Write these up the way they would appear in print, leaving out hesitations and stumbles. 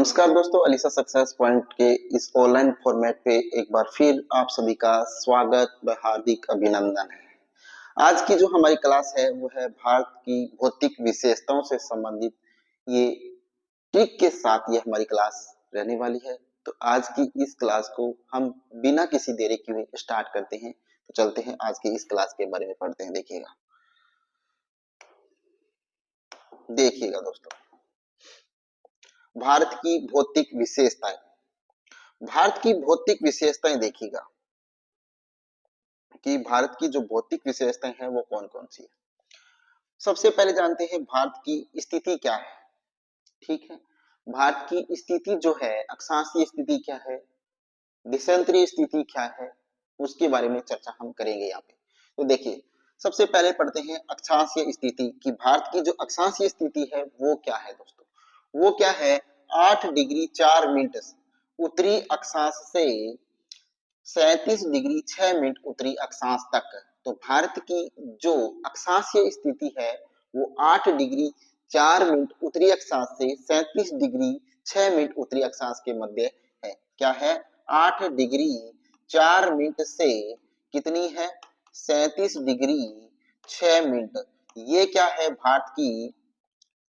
नमस्कार दोस्तों, Alyssa success point के इस ऑनलाइन फॉर्मेट पे एक बार फिर आप सभी का स्वागत व हार्दिक अभिनंदन है। आज की जो हमारी क्लास है वो है भारत की भौतिक विशेषताओं से संबंधित ये ट्रिक के साथ ये हमारी क्लास रहने वाली है। तो आज की इस क्लास को हम बिना किसी देरी के हुए स्टार्ट करते हैं। तो चलते हैं आज की इस क्लास के बारे में पढ़ते हैं। देखिएगा दोस्तों, भारत की भौतिक विशेषताएं। भारत की भौतिक विशेषताएं देखिएगा कि भारत की जो भौतिक विशेषताएं हैं वो कौन कौन सी है। सबसे पहले जानते हैं भारत की स्थिति क्या है। ठीक है, भारत की स्थिति जो है, अक्षांशीय स्थिति क्या है, देशांतरीय स्थिति क्या है, उसके बारे में चर्चा हम करेंगे यहाँ पे। तो देखिए, सबसे पहले पढ़ते हैं अक्षांशीय स्थिति कि भारत की जो अक्षांशीय स्थिति है वो क्या है दोस्तों। वो क्या है, 8 डिग्री 4 मिनट उत्तरी अक्षांश से 37 डिग्री 6 मिनट उत्तरी अक्षांश तक। तो भारत की जो अक्षांशीय स्थिति है वो 8 डिग्री 4 मिनट उत्तरी अक्षांश से 37 डिग्री 6 मिनट उत्तरी अक्षांश के मध्य है। क्या है, 8 डिग्री 4 मिनट से कितनी है, 37 डिग्री 6 मिनट। ये क्या है, भारत की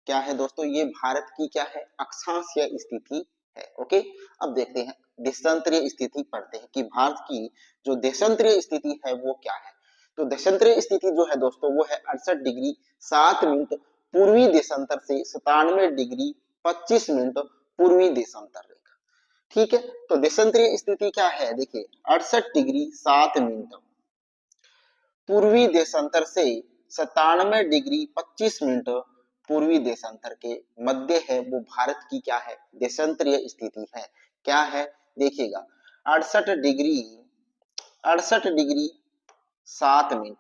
क्या है दोस्तों, ये भारत की क्या है, अक्षांशीय स्थिति है। ओके, अब देखते हैं देशांतरीय स्थिति पढ़ते हैं कि भारत की जो देशांतरीय स्थिति है वो क्या है। तो देशांतरीय स्थिति जो है दोस्तों वो है 68 डिग्री 7 मिनट पूर्वी देशांतर से 97 डिग्री 25 मिनट पूर्वी देशांतर रेखा। ठीक है, तो देशांतरीय स्थिति क्या है, देखिए 68 डिग्री 7 मिनट पूर्वी देशांतर से 97 डिग्री 25 मिनट पूर्वी देशांतर के मध्य है, वो भारत की क्या है, देशांतरीय स्थिति है। क्या है, देखिएगा 68 डिग्री 7 मिनट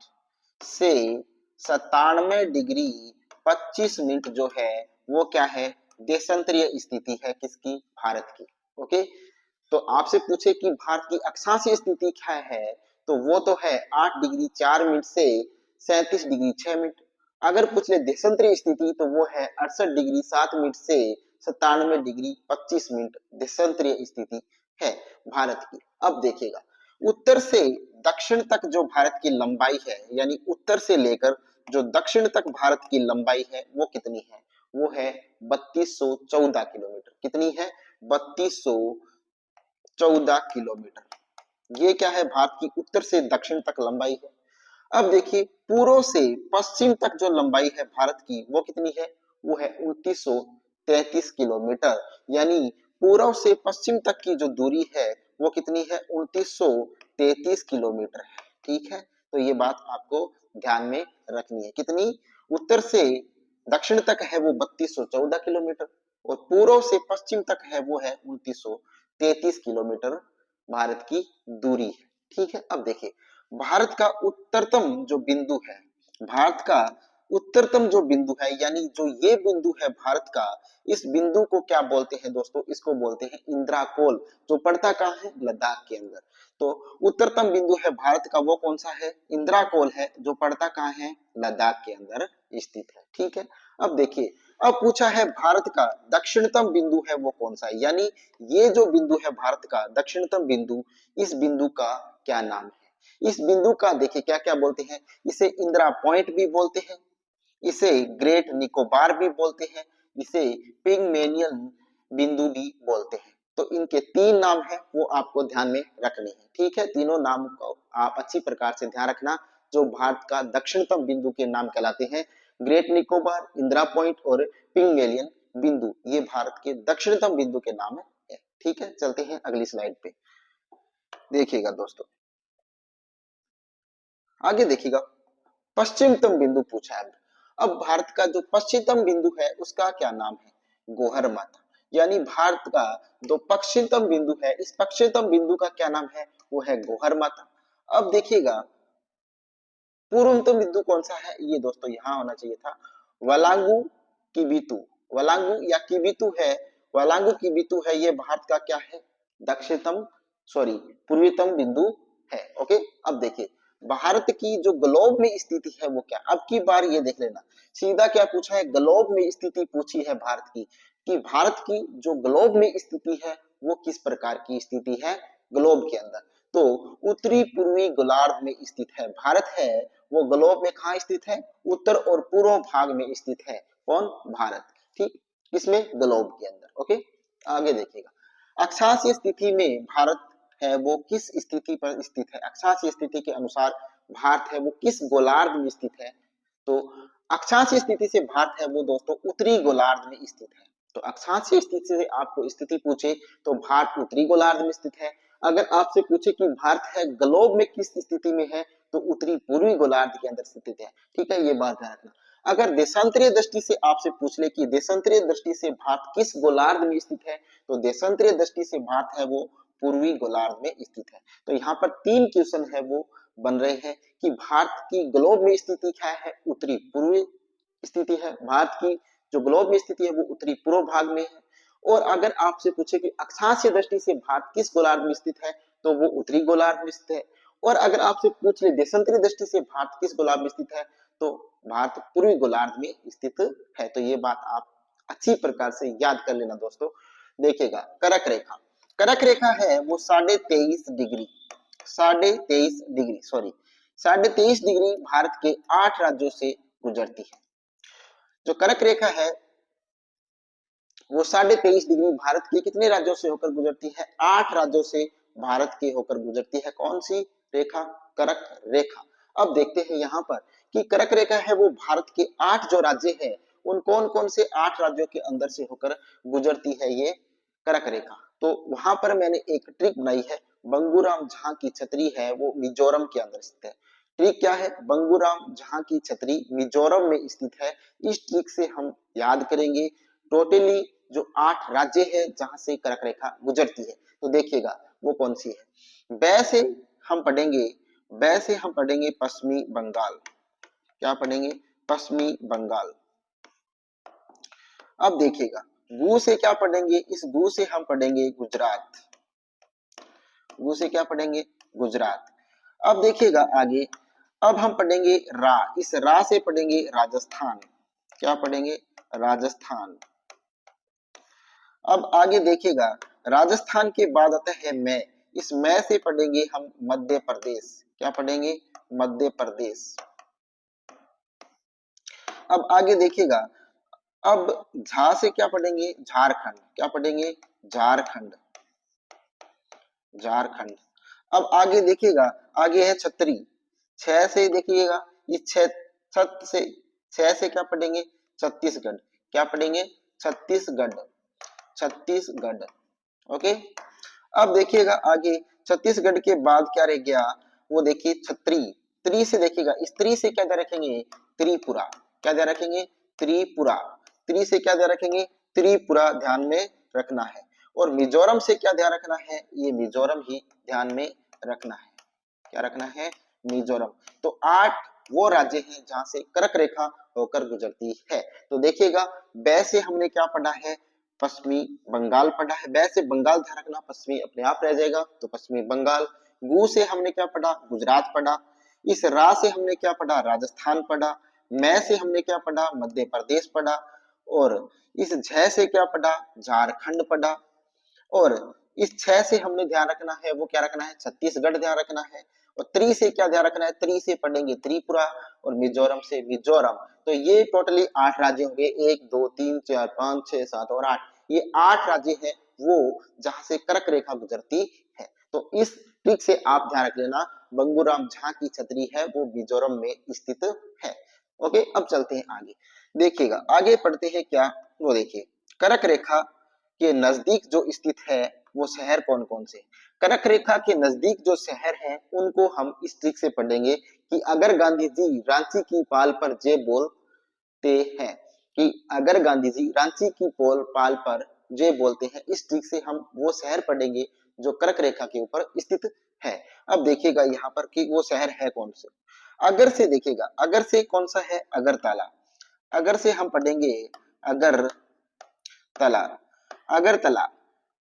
से 97 डिग्री 25 मिनट जो है वो क्या है, देशांतरीय स्थिति है किसकी, भारत की। ओके, तो आपसे पूछे कि भारत की अक्षांशीय स्थिति क्या है, तो वो तो है 8 डिग्री 4 मिनट से 37 डिग्री 6 मिनट। अगर पूछ ले देशांतरीय स्थिति तो वो है 68 डिग्री 7 मिनट से 97 डिग्री 25 मिनट देशांतरीय स्थिति है भारत की। अब देखिएगा, उत्तर से दक्षिण तक जो भारत की लंबाई है, यानी उत्तर से लेकर जो दक्षिण तक भारत की लंबाई है वो कितनी है, वो है 3214 किलोमीटर। कितनी है, 3214 किलोमीटर। ये क्या है, भारत की उत्तर से दक्षिण तक लंबाई है। अब देखिए, पूर्व से पश्चिम तक जो लंबाई है भारत की वो कितनी है, वो है 2933 किलोमीटर। यानी पूर्व से पश्चिम तक की जो दूरी है वो कितनी है, 2933 किलोमीटर है। ठीक है, तो ये बात आपको ध्यान में रखनी है। कितनी, उत्तर से दक्षिण तक है वो 3214 किलोमीटर और पूर्व से पश्चिम तक है वो है 2933 किलोमीटर भारत की दूरी है। ठीक है, अब देखिए भारत का उत्तरतम जो बिंदु है, भारत का उत्तरतम जो बिंदु है, यानी जो ये बिंदु है भारत का, इस बिंदु को क्या बोलते हैं दोस्तों, इसको बोलते हैं इंद्राकोल, जो पड़ता कहाँ है, लद्दाख के अंदर। तो उत्तरतम बिंदु है भारत का वो कौन सा है, इंद्राकोल है, जो पड़ता कहाँ है, लद्दाख के अंदर स्थित है। ठीक है, अब देखिए, अब पूछा है भारत का दक्षिणतम बिंदु है वो कौन सा है, यानी ये जो बिंदु है भारत का दक्षिणतम बिंदु, इस बिंदु का क्या नाम है। इस बिंदु का देखिए क्या क्या बोलते हैं, इसे इंदिरा पॉइंट भी बोलते हैं, इसे ग्रेट निकोबार भी बोलते हैं, इसे पिगमेलियन बिंदु भी बोलते हैं। तो इनके 3 नाम है वो आपको ध्यान में रखने हैं। ठीक है, तीनों नाम को आप अच्छी प्रकार से ध्यान रखना, जो भारत का दक्षिणतम बिंदु के नाम कहलाते हैं, ग्रेट निकोबार, इंदिरा पॉइंट और पिगमेलियन बिंदु, ये भारत के दक्षिणतम बिंदु के नाम है। ठीक है, चलते हैं अगली स्लाइड पे। देखिएगा दोस्तों, आगे देखिएगा, पश्चिमतम बिंदु पूछा है। अब भारत का जो पश्चिमतम बिंदु है उसका क्या नाम है, गोहर माथा। यानी भारत का जो पश्चिमतम बिंदु है, इस पश्चिमतम बिंदु का क्या नाम है, वो है गोहर माथा। अब देखिएगा, पूर्वतम बिंदु कौन सा है, ये दोस्तों यहाँ होना चाहिए था, वलांगू किबितु। वलांगू या किबितु है, वलांगू किबितु है, ये भारत का क्या है, दक्षिणतम सॉरी पूर्वीतम बिंदु है। ओके, अब देखिए भारत की जो ग्लोब में स्थिति है वो क्या, अब की बार ये देख लेना, सीधा क्या पूछा है, ग्लोब में स्थिति पूछी है भारत की, कि भारत की जो ग्लोब में स्थिति है वो किस प्रकार की स्थिति है ग्लोब के अंदर। तो उत्तरी पूर्वी गोलार्ध में स्थित है भारत है, वो ग्लोब में कहाँ स्थित है, उत्तर और पूर्व भाग में स्थित है। कौन, भारत। ठीक, इसमें ग्लोब के अंदर। ओके, आगे देखिएगा अक्षांशीय स्थिति में भारत है वो किस स्थिति पर स्थित है, अक्षांशीय स्थिति के अनुसार भारत है वो किस गोलार्ध में स्थित है। तो अक्षांशीय स्थिति से भारत है वो दोस्तों उत्तरी गोलार्ध में स्थित है। तो अक्षांशीय स्थिति से आपको स्थिति पूछे तो भारत उत्तरी गोलार्ध में स्थित है। अगर आपसे पूछे कि भारत है ग्लोब में किस स्थिति में है तो उत्तरी पूर्वी गोलार्ध के अंदर स्थित है। ठीक है, ये बात ध्यान रखना। अगर देशांतरीय दृष्टि से आपसे पूछ ले कि देशांतरीय दृष्टि से भारत किस गोलार्ध में स्थित है, तो देशांतरीय दृष्टि से भारत है वो पूर्वी गोलार्ध में स्थित है। तो यहाँ पर 3 क्वेश्चन है वो बन रहे हैं कि भारत की ग्लोब में स्थिति क्या है, उत्तरी पूर्वी स्थिति है। भारत की जो ग्लोब में स्थिति है वो उत्तरी पूर्व भाग में है। और अगर आपसे पूछे कि अक्षांशीय दृष्टि से भारत किस गोलार्ध में स्थित है तो वो उत्तरी गोलार्ध में स्थित है। और अगर आपसे पूछ ले देशांतरीय दृष्टि से भारत किस गोलार्ध में स्थित है तो भारत पूर्वी गोलार्ध में स्थित है। तो ये बात आप अच्छी प्रकार से याद कर लेना दोस्तों। देखिएगा करक रेखा, करक रेखा है वो 23.5 डिग्री, 23.5 डिग्री भारत के 8 राज्यों से गुजरती है। जो कर्क रेखा है वो 23.5 डिग्री भारत के कितने राज्यों से होकर गुजरती है, 8 राज्यों से भारत के होकर गुजरती है। कौन सी रेखा, कर्क रेखा। अब देखते हैं यहाँ पर कि कर्क रेखा है वो भारत के 8 जो राज्य है उन कौन कौन से 8 राज्यों के अंदर से होकर गुजरती है ये कर्क रेखा। तो वहां पर मैंने एक ट्रिक बनाई है, बंगूराम जहां की छतरी है वो मिजोरम के अंदर स्थित है। ट्रिक क्या है, बंगूराम जहां की छतरी मिजोरम में स्थित है। इस ट्रिक से हम याद करेंगे टोटली जो 8 राज्य है जहां से कर्क रेखा गुजरती है। तो देखिएगा वो कौन सी है। बै से हम पढ़ेंगे, बै से हम पढ़ेंगे पश्चिमी बंगाल। क्या पढ़ेंगे, पश्चिमी बंगाल। अब देखिएगा गु से क्या पढ़ेंगे, इस गु से हम पढ़ेंगे गुजरात, गु से क्या पढ़ेंगे, गुजरात। अब देखिएगा आगे, अब हम पढ़ेंगे रा, इस रा से पढ़ेंगे राजस्थान। क्या पढ़ेंगे, राजस्थान। अब आगे देखिएगा राजस्थान के बाद आता है मैं, इस मैं से पढ़ेंगे हम मध्य प्रदेश। क्या पढ़ेंगे, मध्य प्रदेश। अब आगे देखिएगा, अब झा से क्या पढ़ेंगे, झारखंड। क्या पढ़ेंगे, झारखंड, झारखंड। अब आगे देखिएगा, आगे है छतरी, छह से देखिएगा, इस छह से क्या पढ़ेंगे, छत्तीसगढ़। क्या पढ़ेंगे, छत्तीसगढ़, छत्तीसगढ़। ओके। अब देखिएगा आगे छत्तीसगढ़ के बाद क्या रह गया, वो देखिए छतरी, त्री से देखिएगा, इस त्री से क्या ध्यान रखेंगे, त्रिपुरा। क्या ध्यान रखेंगे, त्रिपुरा। त्री से क्या ध्यान रखेंगे, त्रिपुरा ध्यान में रखना है। और मिजोरम से क्या ध्यान रखना है, ये मिजोरम ही ध्यान में रखना है। क्या रखना है, मिजोरम। तो 8 वो राज्य हैं जहां से कर्क रेखा होकर गुजरती है। तो देखिएगा बै से हमने क्या पढ़ा है, पश्चिमी बंगाल पढ़ा है। बै से बंगाल ध्यान रखना, पश्चिमी अपने आप रह जाएगा तो पश्चिमी बंगाल। गु से हमने क्या पढ़ा, गुजरात पढ़ा। इस रा से हमने क्या पढ़ा, राजस्थान पढ़ा। मैं से हमने क्या पढ़ा, मध्य प्रदेश पढ़ा। और इस झ से क्या पढ़ा, झारखंड पढ़ा। और इस 6 से हमने ध्यान रखना है, वो क्या रखना है, छत्तीसगढ़ ध्यान रखना है। और त्री से क्या ध्यान रखना है, त्री से पढ़ेंगे त्रिपुरा। और मिजोरम से मिजोरम। तो ये टोटली 8 राज्य होंगे, 1 2 3 4 5 6 7 और 8। ये 8 राज्य हैं वो जहां से कर्क रेखा गुजरती है। तो इस ट्रिक से आप ध्यान रख लेना, बंगूराम जहां की छतरी है वो मिजोरम में स्थित है। ओके, अब चलते हैं आगे। देखिएगा आगे पढ़ते हैं क्या, वो देखिए कर्क रेखा के नजदीक जो स्थित है वो शहर कौन कौन से। कर्क रेखा के नजदीक जो शहर हैं उनको हम इस ट्रिक से पढ़ेंगे कि अगर गांधी जी रांची की पाल पर जे बोलते हैं, कि अगर गांधी जी रांची की पाल पर जे बोलते हैं, इस ट्रिक से हम वो शहर पढ़ेंगे जो कर्क रेखा के ऊपर स्थित है। अब देखिएगा यहाँ पर कि वो शहर है कौन से। अगर से देखिएगा, अगर से कौन सा है, अगरतला। अगर से हम पढ़ेंगे अगरतला, अगरतला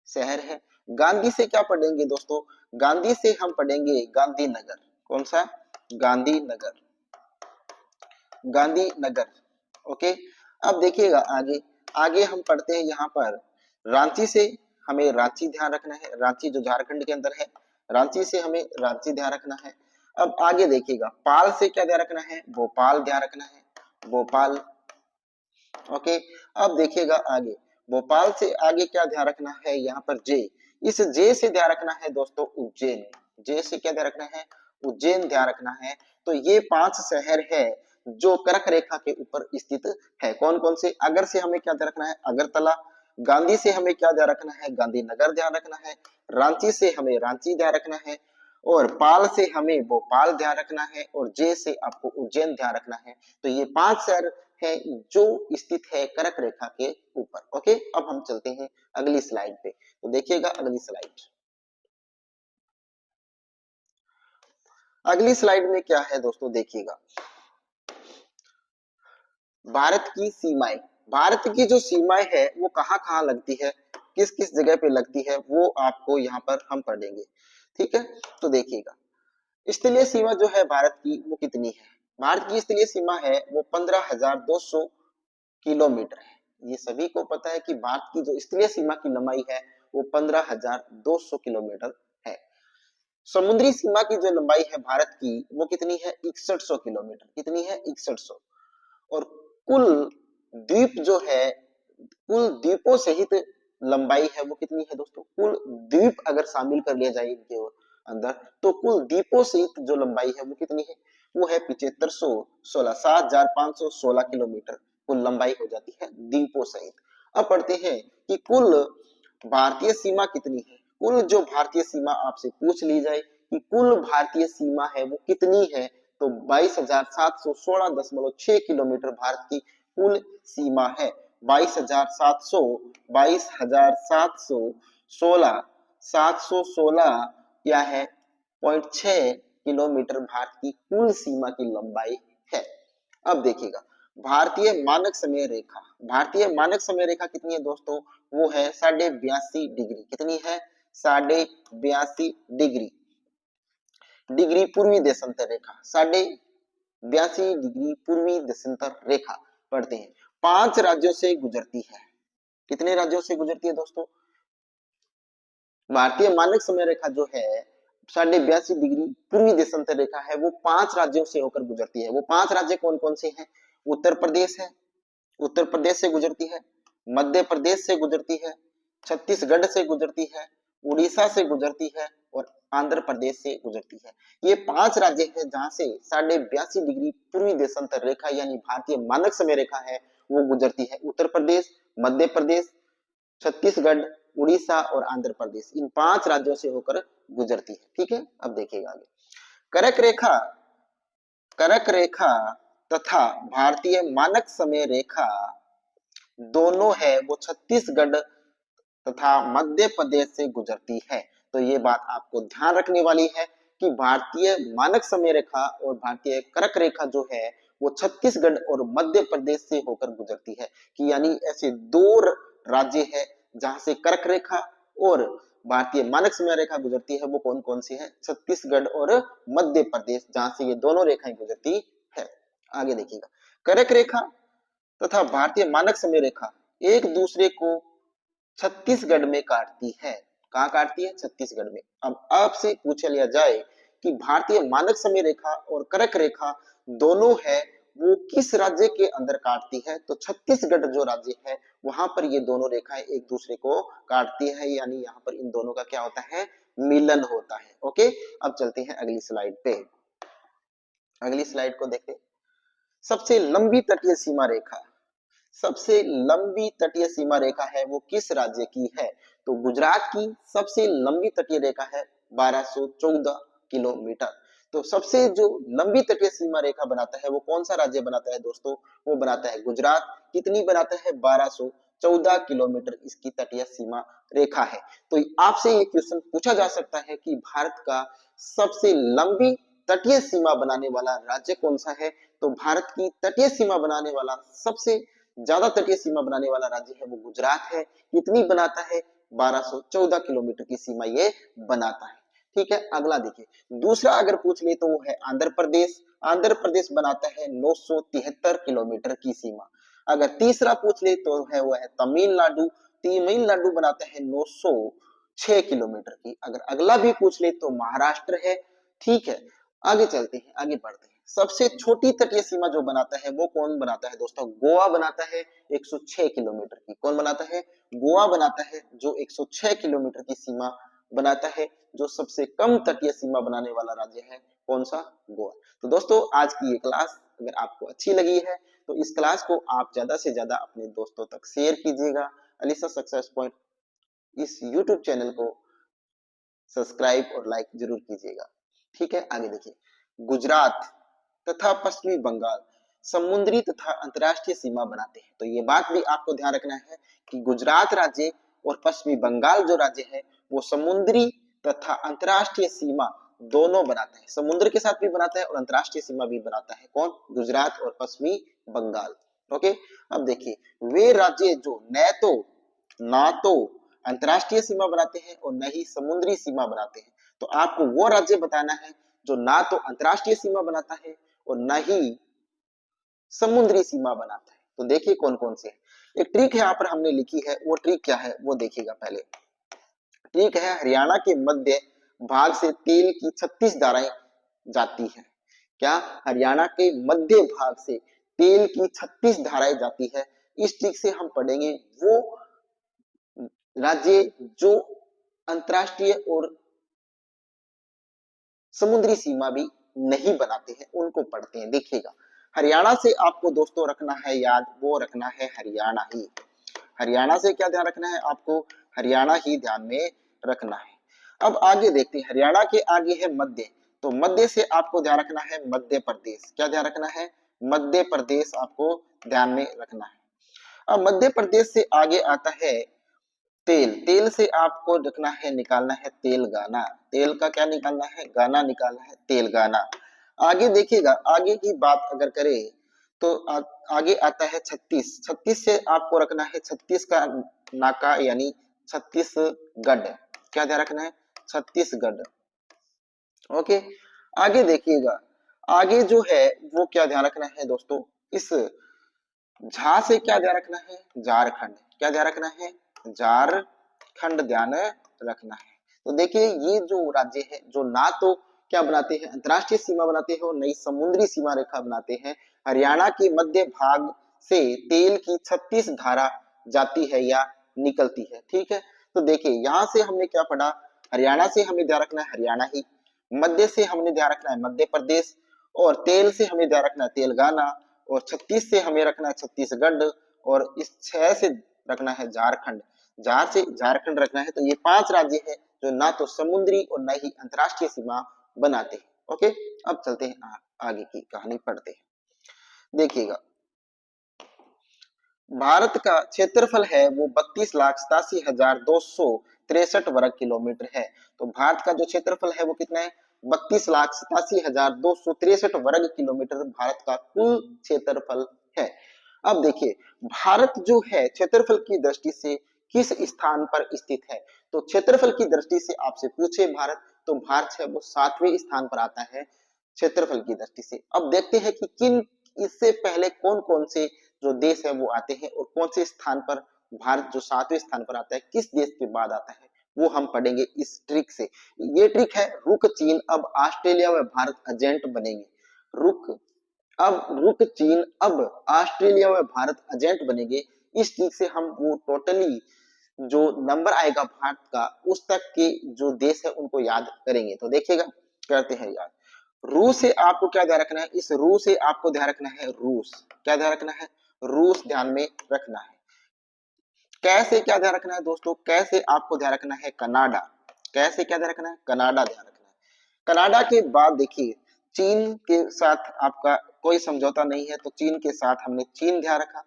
शहर है। गांधी से क्या पढ़ेंगे दोस्तों, गांधी से हम पढ़ेंगे गांधीनगर। कौन सा, गांधीनगर, गांधीनगर। ओके। अब देखिएगा आगे आगे हम पढ़ते हैं यहाँ पर रांची से, हमें रांची ध्यान रखना है, रांची जो झारखंड के अंदर है, रांची से हमें रांची ध्यान रखना है। अब आगे देखिएगा, पाल से क्या ध्यान रखना है, भोपाल ध्यान रखना है, भोपाल। ओके, अब देखिएगा आगे, भोपाल से आगे क्या ध्यान रखना है, यहाँ पर जे, इस जे से ध्यान रखना है दोस्तों उज्जैन, जे से क्या ध्यान रखना है, उज्जैन ध्यान रखना है। तो ये 5 शहर है जो कर्क रेखा के ऊपर स्थित है। कौन कौन से, अगर से हमें क्या ध्यान रखना है, अगरतला, गांधी से हमें क्या ध्यान रखना है, गांधीनगर ध्यान रखना है, रांची से हमें रांची ध्यान रखना है, और पाल से हमें भोपाल ध्यान रखना है, और जे से आपको उज्जैन ध्यान रखना है। तो ये 5 शहर है जो स्थित है कर्क रेखा के ऊपर। ओके, अब हम चलते हैं अगली स्लाइड पे। तो देखिएगा अगली स्लाइड, अगली स्लाइड में क्या है दोस्तों, देखिएगा भारत की सीमाएं, भारत की जो सीमाएं है वो कहाँ कहाँ लगती है, किस किस जगह पे लगती है, वो आपको यहाँ पर हम पढ़ेंगे। ठीक है, तो देखिएगा स्थलीय सीमा जो है भारत की वो कितनी है, भारत की स्थलीय सीमा है वो 15,200 किलोमीटर है। ये सभी को पता है कि भारत की जो स्थलीय सीमा की लंबाई है वो 15,200 किलोमीटर है। समुद्री सीमा की जो लंबाई है भारत की वो कितनी है, 6100 किलोमीटर, कितनी है, 6100। और कुल द्वीप जो है, कुल द्वीपों सहित लंबाई है वो कितनी है दोस्तों, कुल द्वीप अगर शामिल कर लिया जाए इनके अंदर, तो कुल द्वीपों सहित जो लंबाई है वो कितनी है, वो है 7516, 7516 किलोमीटर कुल लंबाई हो जाती है द्वीपों सहित। अब पढ़ते हैं कि कुल भारतीय सीमा कितनी है, कुल जो भारतीय सीमा आपसे पूछ ली जाए कि कुल भारतीय सीमा है वो कितनी है, तो 22,716.6 किलोमीटर भारत की कुल सीमा है। 22,716 716 क्या है, 0.6 किलोमीटर भारत की कुल सीमा की लंबाई है। अब देखिएगा भारतीय मानक समय रेखा, भारतीय मानक समय रेखा कितनी है दोस्तों, वो है 82.5 डिग्री, कितनी है, 82.5 डिग्री, डिग्री पूर्वी देशांतर रेखा, 82.5 डिग्री पूर्वी देशांतर रेखा पढ़ते हैं, 5 राज्यों से गुजरती है। कितने राज्यों से गुजरती है दोस्तों, भारतीय मानक समय रेखा जो है 82.5 डिग्री पूर्वी देशांतर रेखा है, वो 5 राज्यों से होकर गुजरती है। वो 5 राज्य कौन कौन से हैं, उत्तर प्रदेश है, उत्तर प्रदेश से गुजरती है, मध्य प्रदेश से गुजरती है, छत्तीसगढ़ से गुजरती है, उड़ीसा से गुजरती है, और आंध्र प्रदेश से गुजरती है। ये 5 राज्य है जहां से 82.5 डिग्री पूर्वी देशांतर रेखा यानी भारतीय मानक समय रेखा है वो गुजरती है। उत्तर प्रदेश, मध्य प्रदेश, छत्तीसगढ़, उड़ीसा और आंध्र प्रदेश, इन 5 राज्यों से होकर गुजरती है। ठीक है, अब देखिएगा आगे, कर्क रेखा, कर्क रेखा तथा भारतीय मानक समय रेखा दोनों है वो छत्तीसगढ़ तथा मध्य प्रदेश से गुजरती है। तो ये बात आपको ध्यान रखने वाली है कि भारतीय मानक समय रेखा और भारतीय कर्क रेखा जो है वो छत्तीसगढ़ और मध्य प्रदेश से होकर गुजरती है, कि यानी ऐसे 2 राज्य है जहां से कर्क रेखा और भारतीय मानक समय रेखा गुजरती है, वो कौन कौन सी है, छत्तीसगढ़ और मध्य प्रदेश, जहां से ये दोनों रेखाएं गुजरती है। आगे देखिएगा, कर्क रेखा तथा भारतीय मानक समय रेखा एक दूसरे को छत्तीसगढ़ में काटती है। कहाँ काटती है, छत्तीसगढ़ में। अब आपसे पूछ लिया जाए कि भारतीय मानक समय रेखा और कर्क रेखा दोनों है वो किस राज्य के अंदर काटती है, तो छत्तीसगढ़ जो राज्य है वहां पर ये दोनों रेखाएं एक दूसरे को काटती है, यानी यहाँ पर इन दोनों का क्या होता है, मिलन होता है। ओके, अब चलते हैं अगली स्लाइड पे, अगली स्लाइड को देखते हैं। सबसे लंबी तटीय सीमा रेखा, सबसे लंबी तटीय सीमा रेखा है वो किस राज्य की है, तो गुजरात की सबसे लंबी तटीय रेखा है 1214 किलोमीटर। तो सबसे जो लंबी तटीय सीमा रेखा बनाता है वो कौन सा राज्य बनाता है दोस्तों, वो बनाता है गुजरात। कितनी बनाता है, 1214 किलोमीटर इसकी तटीय सीमा रेखा है। तो आपसे ये क्वेश्चन पूछा जा सकता है कि भारत का सबसे लंबी तटीय सीमा बनाने वाला राज्य कौन सा है, तो भारत की तटीय सीमा बनाने वाला सबसे ज्यादा तटीय सीमा बनाने वाला राज्य है वो गुजरात है। कितनी बनाता है, 1214 किलोमीटर की सीमा ये बनाता है। ठीक है, अगला देखिए, दूसरा अगर पूछ ले तो वो है आंध्र प्रदेश। आंध्र प्रदेश बनाता है 973 किलोमीटर की सीमा। अगर तीसरा पूछ ले तो है वो है तमिलनाडु। तमिलनाडु बनाता है 906 किलोमीटर की। अगर अगला भी पूछ ले तो महाराष्ट्र है। ठीक है, आगे चलते हैं, आगे बढ़ते हैं। सबसे छोटी तटीय सीमा जो बनाता है वो कौन बनाता है दोस्तों? गोवा बनाता है 106 किलोमीटर की। कौन बनाता है? गोवा बनाता है, जो 106 किलोमीटर की सीमा बनाता है। जो सबसे कम तटीय सीमा बनाने वाला राज्य है कौन सा? गोवा। तो दोस्तों आज की ये क्लास अगर आपको अच्छी लगी है तो इस क्लास को आप ज्यादा से ज्यादा अपने दोस्तों तक शेयर कीजिएगा। अलीसा सक्सेस पॉइंट इस यूट्यूब चैनल को सब्सक्राइब और लाइक जरूर कीजिएगा। ठीक है, आगे देखिए। गुजरात तथा पश्चिमी बंगाल समुद्री तथा अंतर्राष्ट्रीय सीमा बनाते हैं। तो ये बात भी आपको ध्यान रखना है कि गुजरात राज्य और पश्चिमी बंगाल जो राज्य है वो समुद्री तथा अंतर्राष्ट्रीय सीमा दोनों बनाता है। समुद्र के साथ भी बनाता है और अंतर्राष्ट्रीय सीमा भी बनाता है। कौन? गुजरात और पश्चिमी बंगाल। ओके, अब देखिए, वे राज्य जो ना तो अंतर्राष्ट्रीय सीमा बनाते हैं और न ही समुद्री सीमा बनाते हैं। तो आपको वो राज्य बताना है जो ना तो अंतर्राष्ट्रीय सीमा बनाता है और न ही समुद्री सीमा बनाता है। तो देखिए कौन कौन से है। एक ट्रिक यहाँ पर हमने लिखी है, वो ट्रिक क्या है वो देखिएगा पहले। ट्रिक है, हरियाणा के मध्य भाग से तेल की 36 धाराएं जाती है। क्या? हरियाणा के मध्य भाग से तेल की 36 धाराएं जाती है। इस ट्रिक से हम पढ़ेंगे वो राज्य जो अंतर्राष्ट्रीय और समुद्री सीमा भी नहीं बनाते हैं, उनको पढ़ते हैं। देखिएगा, हरियाणा से आपको दोस्तों रखना है याद, वो रखना है हरियाणा ही। हरियाणा से क्या ध्यान रखना है आपको? हरियाणा ही ध्यान में रखना है। अब आगे देखते हैं, हरियाणा के आगे है मध्य। तो मध्य से आपको ध्यान रखना है मध्य प्रदेश। क्या ध्यान रखना है? मध्य प्रदेश आपको ध्यान में रखना है। अब मध्य प्रदेश से आगे आता है तेल। तेल से आपको रखना है, निकालना है तेलंगाना। तेल का क्या निकालना है? गाना निकालना है, तेलंगाना। आगे देखिएगा, आगे की बात अगर करें तो आगे आता है 36। 36 से आपको रखना है 36 का नाका यानी छत्तीसगढ़। क्या ध्यान रखना है? छत्तीसगढ़। ओके, आगे देखिएगा, आगे जो है वो क्या ध्यान रखना है दोस्तों? इस झा से क्या ध्यान रखना है? झारखंड। क्या ध्यान रखना है? झारखंड ध्यान रखना है। तो देखिए, ये जो राज्य है जो ना तो क्या बनाते हैं? अंतर्राष्ट्रीय सीमा बनाते हैं और नई समुद्री सीमा रेखा बनाते हैं। हरियाणा के मध्य भाग से तेल की 36 धारा जाती है या निकलती है। ठीक है, तो देखिए यहाँ से हमने क्या पढ़ा? हरियाणा से हमें ध्यान रखना है हरियाणा ही, मध्य से हमने ध्यान रखना है मध्य प्रदेश, और तेल से हमें ध्यान रखना है तेलंगाना, और 36 से हमें रखना है छत्तीसगढ़, और इस 6 से रखना है झारखंड। जार से झारखंड रखना है। तो ये 5 राज्य है जो ना तो समुद्री और न ही अंतर्राष्ट्रीय सीमा बनाते हैं। ओके, अब चलते हैं आगे की कहानी पढ़ते हैं। देखिएगा, भारत का क्षेत्रफल है वो 32,87,263 वर्ग किलोमीटर है। तो भारत का जो क्षेत्रफल है वो कितना है? 32,87,263 वर्ग किलोमीटर भारत का कुल क्षेत्रफल है। अब देखिए, भारत जो है क्षेत्रफल की दृष्टि से किस स्थान पर स्थित है? तो क्षेत्रफल की दृष्टि से आपसे पूछे भारत, तो भारत है वो 7वें स्थान पर आता है क्षेत्रफल की दृष्टि से। अब देखते हैं कि किन इससे पहले कौन कौन से जो देश है वो आते हैं और कौन से स्थान पर भारत जो 7वें स्थान पर आता है, किस देश के बाद आता है, वो हम पढ़ेंगे इस ट्रिक से। ये ट्रिक है रुक चीन अब ऑस्ट्रेलिया व भारत एजेंट बनेंगे। रुक चीन अब ऑस्ट्रेलिया व भारत एजेंट बनेंगे। इस ट्रिक से हम वो टोटली जो नंबर आएगा भारत का उस तक के जो देश है उनको याद करेंगे। तो देखिएगा, करते हैं याद। रूस से आपको क्या ध्यान रखना है? इस रूस से आपको ध्यान रखना है रूस। क्या ध्यान रखना है? रूस ध्यान में रखना है। कैसे क्या ध्यान रखना है दोस्तों? कैसे आपको ध्यान रखना है कनाडा। कैसे क्या ध्यान रखना है? कनाडा ध्यान रखना है। कनाडा के बाद देखिए, चीन के साथ आपका कोई समझौता नहीं है, तो चीन के साथ हमने चीन ध्यान रखा।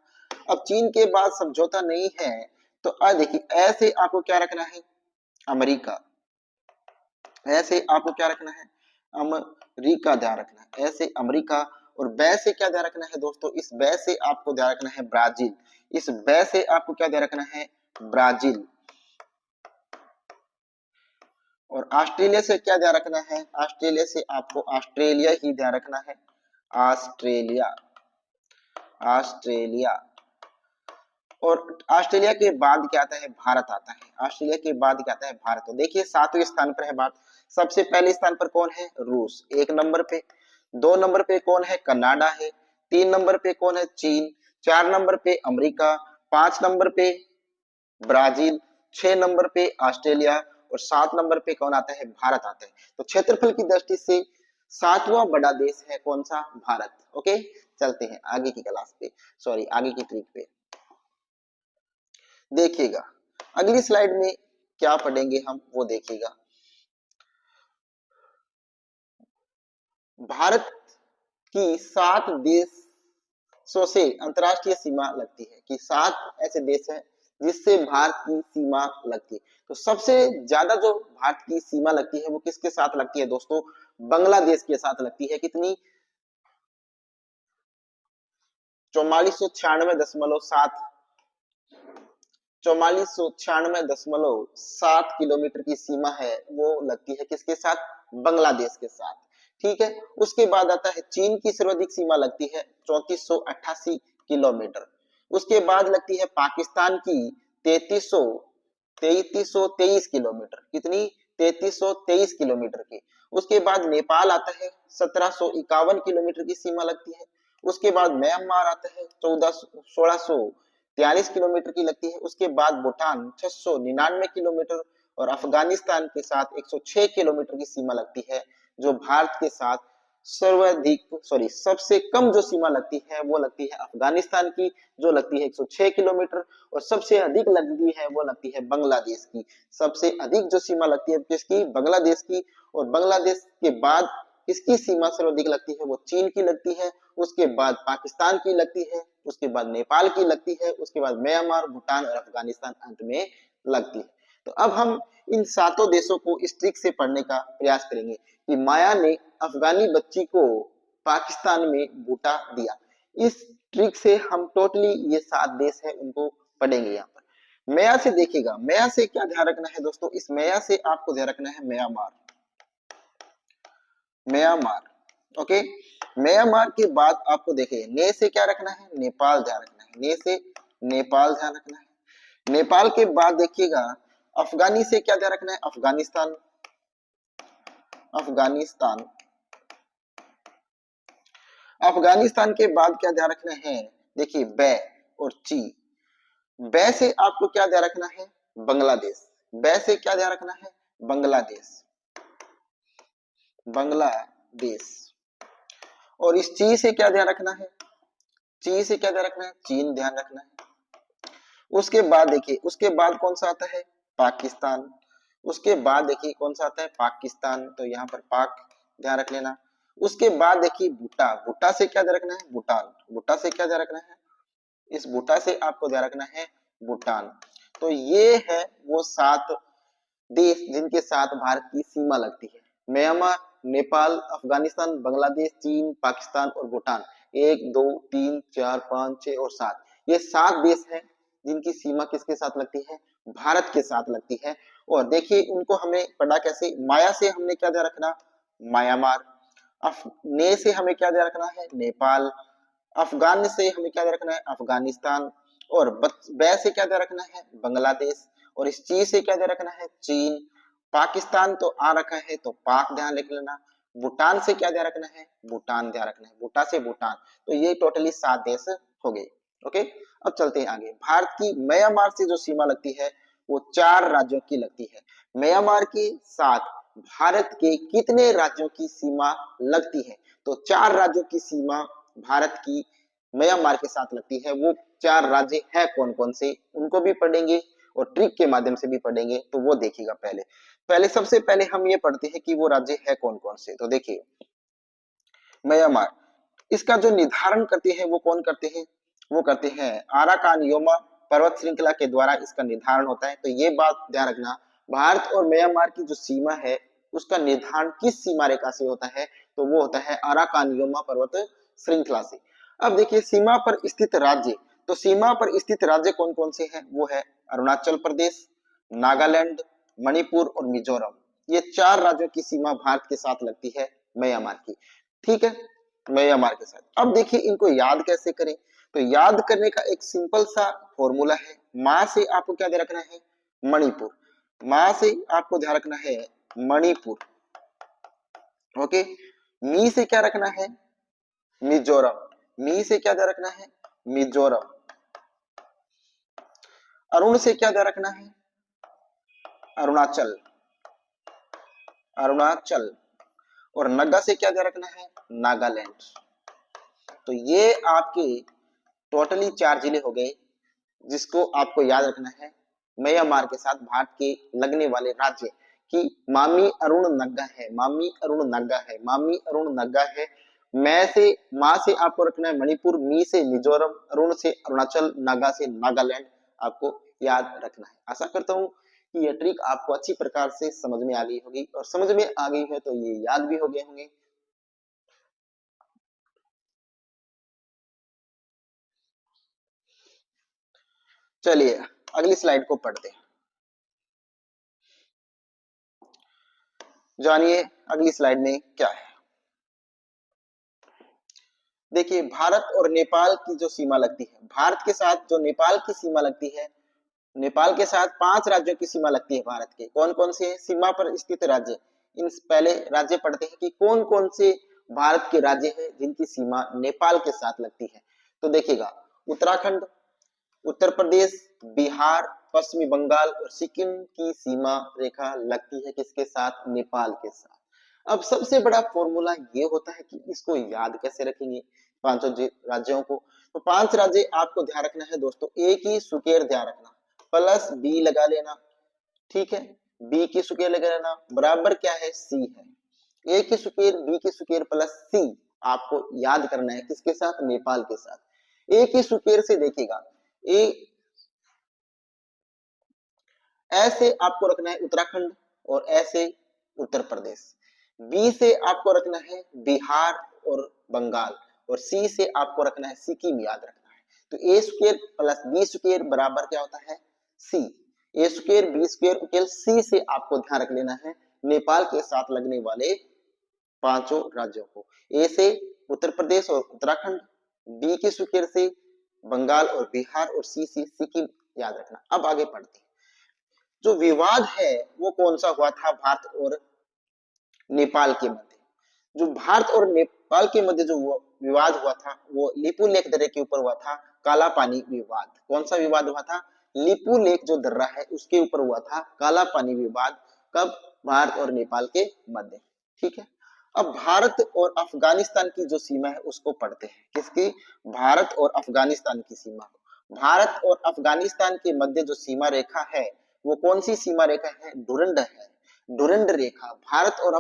अब चीन के बाद समझौता नहीं है, तो अब देखिए ऐसे आपको क्या रखना है? अमेरिका। ऐसे आपको क्या रखना है? अमेरिका ध्यान रखना है। ऐसे अमेरिका। और बै से क्या ध्यान रखना है दोस्तों? इस बै से आपको ध्यान रखना है ब्राजील। इस बै से आपको क्या ध्यान रखना है? ब्राजील। और ऑस्ट्रेलिया से क्या ध्यान रखना है? ऑस्ट्रेलिया से आपको ऑस्ट्रेलिया ही ध्यान रखना है। ऑस्ट्रेलिया। ऑस्ट्रेलिया। और ऑस्ट्रेलिया के बाद क्या आता है, भारत आता है। ऑस्ट्रेलिया के बाद क्या आता है, भारत। तो देखिए 7वें स्थान पर है भारत। सबसे पहले स्थान पर कौन है, रूस 1 नंबर पे। 2 नंबर पे कौन है, कनाडा है। 3 नंबर पे कौन है, चीन। 4 नंबर पे अमेरिका। 5 नंबर पे ब्राजील। 6 नंबर पे ऑस्ट्रेलिया और 7 नंबर पे कौन आता है, भारत आता है। तो क्षेत्रफल की दृष्टि से 7वां बड़ा देश है कौन सा, भारत। ओके, चलते हैं आगे की क्लास पे, सॉरी आगे की ट्रिक पे। देखिएगा अगली स्लाइड में क्या पढ़ेंगे हम, वो देखिएगा। भारत की 7 देशों से अंतरराष्ट्रीय सीमा लगती है, कि 7 ऐसे देश हैं जिससे भारत की सीमा लगती है। तो सबसे ज्यादा जो भारत की सीमा लगती है वो किसके साथ लगती है दोस्तों, बांग्लादेश के साथ लगती है। कितनी, 4496.7 4496.7 किलोमीटर की सीमा है, वो लगती है किसके साथ, बांग्लादेश के साथ। ठीक है, उसके बाद आता है चीन की सर्वाधिक सीमा लगती है 3488 किलोमीटर। उसके बाद लगती है पाकिस्तान की 3323 किलोमीटर। कितनी, 3323 किलोमीटर की। उसके बाद नेपाल आता है 1751 किलोमीटर की सीमा लगती है। उसके बाद म्यांमार आता है 1643 किलोमीटर की लगती है। उसके बाद भूटान 699 किलोमीटर और अफगानिस्तान के साथ 106 किलोमीटर की सीमा लगती है। जो भारत के साथ सर्वाधिक, सॉरी सबसे कम जो सीमा लगती है वो लगती है अफगानिस्तान की, जो लगती है 106 किलोमीटर। और सबसे अधिक लगती है वो लगती है बांग्लादेश की। सबसे अधिक जो सीमा लगती है किसकी, बांग्लादेश की। और बांग्लादेश के बाद किसकी सीमा सर्वाधिक लगती है, वो चीन की लगती है। उसके बाद पाकिस्तान की लगती है। उसके बाद नेपाल की लगती है। उसके बाद म्यांमार, भूटान और अफगानिस्तान अंत में लगती है। तो अब हम इन 7 देशों को इस ट्रिक से पढ़ने का प्रयास करेंगे कि माया ने अफगानी बच्ची को पाकिस्तान में बूटा दिया। इस ट्रिक से हम टोटली ये 7 देश है उनको पढ़ेंगे। यहाँ पर माया से देखिएगा, माया से क्या ध्यान रखना है दोस्तों, इस माया से आपको ध्यान रखना है म्यांमार, म्यांमार। ओके, म्यांमार के बाद आपको देखिए ने से क्या रखना है, नेपाल ध्यान रखना है। ने से नेपाल ध्यान रखना है। नेपाल के बाद देखिएगा अफगानी से क्या ध्यान रखना है, अफगानिस्तान, अफगानिस्तान। अफगानिस्तान के बाद क्या ध्यान रखना है, देखिए बै और ची। बै से आपको क्या ध्यान रखना है, बांग्लादेश। बै से क्या ध्यान रखना है, बांग्लादेश, बांग्लादेश। और इस ची से क्या ध्यान रखना है, ची से क्या ध्यान रखना है, चीन ध्यान रखना है। उसके बाद देखिए, उसके बाद कौन सा आता है, पाकिस्तान। उसके बाद देखिए कौन सा आता है, पाकिस्तान, तो यहाँ पर पाक ध्यान रख लेना। उसके बाद देखिए भूटा, भूटा से क्या ध्यान रखना है, भूटान। भूटा से क्या ध्यान रखना है, इस भूटा से आपको ध्यान रखना है भूटान। तो ये है वो 7 देश जिनके साथ भारत की सीमा लगती है, म्यांमार, नेपाल, अफगानिस्तान, बांग्लादेश, चीन, पाकिस्तान और भूटान। 1 2 3 4 5 6 और 7, ये 7 देश हैं जिनकी सीमा किसके साथ लगती है, भारत के साथ लगती है। और देखिए उनको हमें पढ़ा कैसे, माया से हमने क्या ध्यान रखना, म्यांमार। ने से हमें क्या ध्यान रखना है, नेपाल। अफगान से हमें क्या ध्यान रखना है, अफगानिस्तान। और बै से क्या ध्यान रखना है, बांग्लादेश। और इस ची से क्या ध्यान रखना है, चीन। पाकिस्तान तो आ रखा है तो पाक ध्यान रख लेना। भूटान से क्या ध्यान रखना है, भूटान ध्यान रखना है, भूटा से भूटान। तो ये टोटली 7 देश हो गए। ओके, अब चलते हैं आगे। भारत की म्यांमार से जो सीमा लगती है वो 4 राज्यों की लगती है। म्यांमार के साथ भारत के कितने राज्यों की सीमा लगती है, तो 4 राज्यों की सीमा भारत की म्यांमार के साथ लगती है। वो 4 राज्य है कौन कौन से, उनको भी पढ़ेंगे और ट्रिक के माध्यम से भी पढ़ेंगे। तो वो देखिएगा, पहले पहले सबसे पहले हम ये पढ़ते हैं कि वो राज्य है कौन कौन से। तो देखिए म्यांमार, इसका जो निर्धारण करते हैं वो कौन करते हैं, वो करते हैं आराकान योमा पर्वत श्रृंखला के द्वारा इसका निर्धारण होता है। तो ये बात ध्यान रखना, भारत और म्यांमार की जो सीमा है उसका निर्धारण किस सीमा रेखा से होता है, तो वो होता है आराकान योमा पर्वत श्रृंखला से। अब देखिए सीमा पर स्थित राज्य, तो सीमा पर स्थित राज्य कौन कौन से हैं, वो है अरुणाचल प्रदेश, नागालैंड, मणिपुर और मिजोरम। ये 4 राज्यों की सीमा भारत के साथ लगती है म्यांमार की। ठीक है, म्यांमार के साथ। अब देखिए इनको याद कैसे करें, तो याद करने का एक सिंपल सा फॉर्मूला है। मां से आपको क्या ध्यान रखना है? मणिपुर। मां से आपको ध्यान रखना है मणिपुर। ओके। मी से क्या रखना है? मिजोरम। मी से क्या ध्यान रखना है? मिजोरम। अरुण से क्या ध्यान रखना है? अरुणाचल। अरुणाचल। और नगा से क्या ध्यान रखना है? नागालैंड। तो ये आपके टोटली 4 जिले हो गए जिसको आपको याद रखना है म्यांमार के साथ भारत के लगने वाले राज्य कि मामी अरुण नग्गा है, मामी अरुण नग्गा है, मामी अरुण नग्गा है। मैं से मां से आपको रखना है मणिपुर, मी से मिजोरम, अरुण से अरुणाचल, नागा से नागालैंड आपको याद रखना है। आशा करता हूँ कि यह ट्रिक आपको अच्छी प्रकार से समझ में आ गई होगी और समझ में आ गई है तो ये याद भी हो गए होंगे। चलिए अगली स्लाइड को पढ़ते हैं। जानिए अगली स्लाइड में क्या है। देखिए भारत और नेपाल की जो सीमा लगती है, भारत के साथ जो नेपाल की सीमा लगती है, नेपाल के साथ 5 राज्यों की सीमा लगती है भारत के। कौन कौन से सीमा पर स्थित राज्य? इन पहले राज्य पढ़ते हैं कि कौन कौन से भारत के राज्य हैं जिनकी सीमा नेपाल के साथ लगती है। तो देखिएगा उत्तराखंड, उत्तर प्रदेश, बिहार, पश्चिमी बंगाल और सिक्किम की सीमा रेखा लगती है किसके साथ? नेपाल के साथ। अब सबसे बड़ा फॉर्मूला ये होता है कि इसको याद कैसे रखेंगे पांचों राज्यों को। तो 5 राज्य आपको ध्यान रखना है दोस्तों, एक ही सुकेर ध्यान रखना, प्लस बी लगा लेना, ठीक है। बी की सुकेर लगा लेना बराबर क्या है? सी है। ए की सुकेर, बी की सुकेर प्लस सी आपको याद करना है किसके साथ? नेपाल के साथ। ए की सुकेर से देखिएगा, ए ऐसे आपको रखना है उत्तराखंड और ऐसे उत्तर प्रदेश। बी से आपको रखना है बिहार और बंगाल और सी से आपको रखना है सिक्किम याद रखना है। तो A square plus B square बराबर क्या होता है? C. A square B square equal C से आपको ध्यान रख लेना है नेपाल के साथ लगने वाले पांचों राज्यों को। ए से उत्तर प्रदेश और उत्तराखंड, बी के स्क्वायर से बंगाल और बिहार और सी से सिक्किम याद रखना। अब आगे पढ़ते हैं। जो विवाद है वो कौन सा हुआ था भारत और नेपाल के मध्य? जो भारत और नेपाल के मध्य जो विवाद हुआ था वो लिपू लेक दर्रे के ऊपर हुआ था, काला पानी विवाद। कौन सा विवाद हुआ था? लिपू लेक जो दर्रा है उसके ऊपर हुआ था काला पानी विवाद। कब? भारत और नेपाल के मध्य। ठीक है। अब भारत और अफगानिस्तान की जो सीमा है उसको पढ़ते हैं। किसकी? भारत और अफगानिस्तान की सीमा। भारत और अफगानिस्तान के मध्य जो सीमा रेखा है वो कौन सी सीमा रेखा है? डुरंड है। डुरंड रेखा। भारत और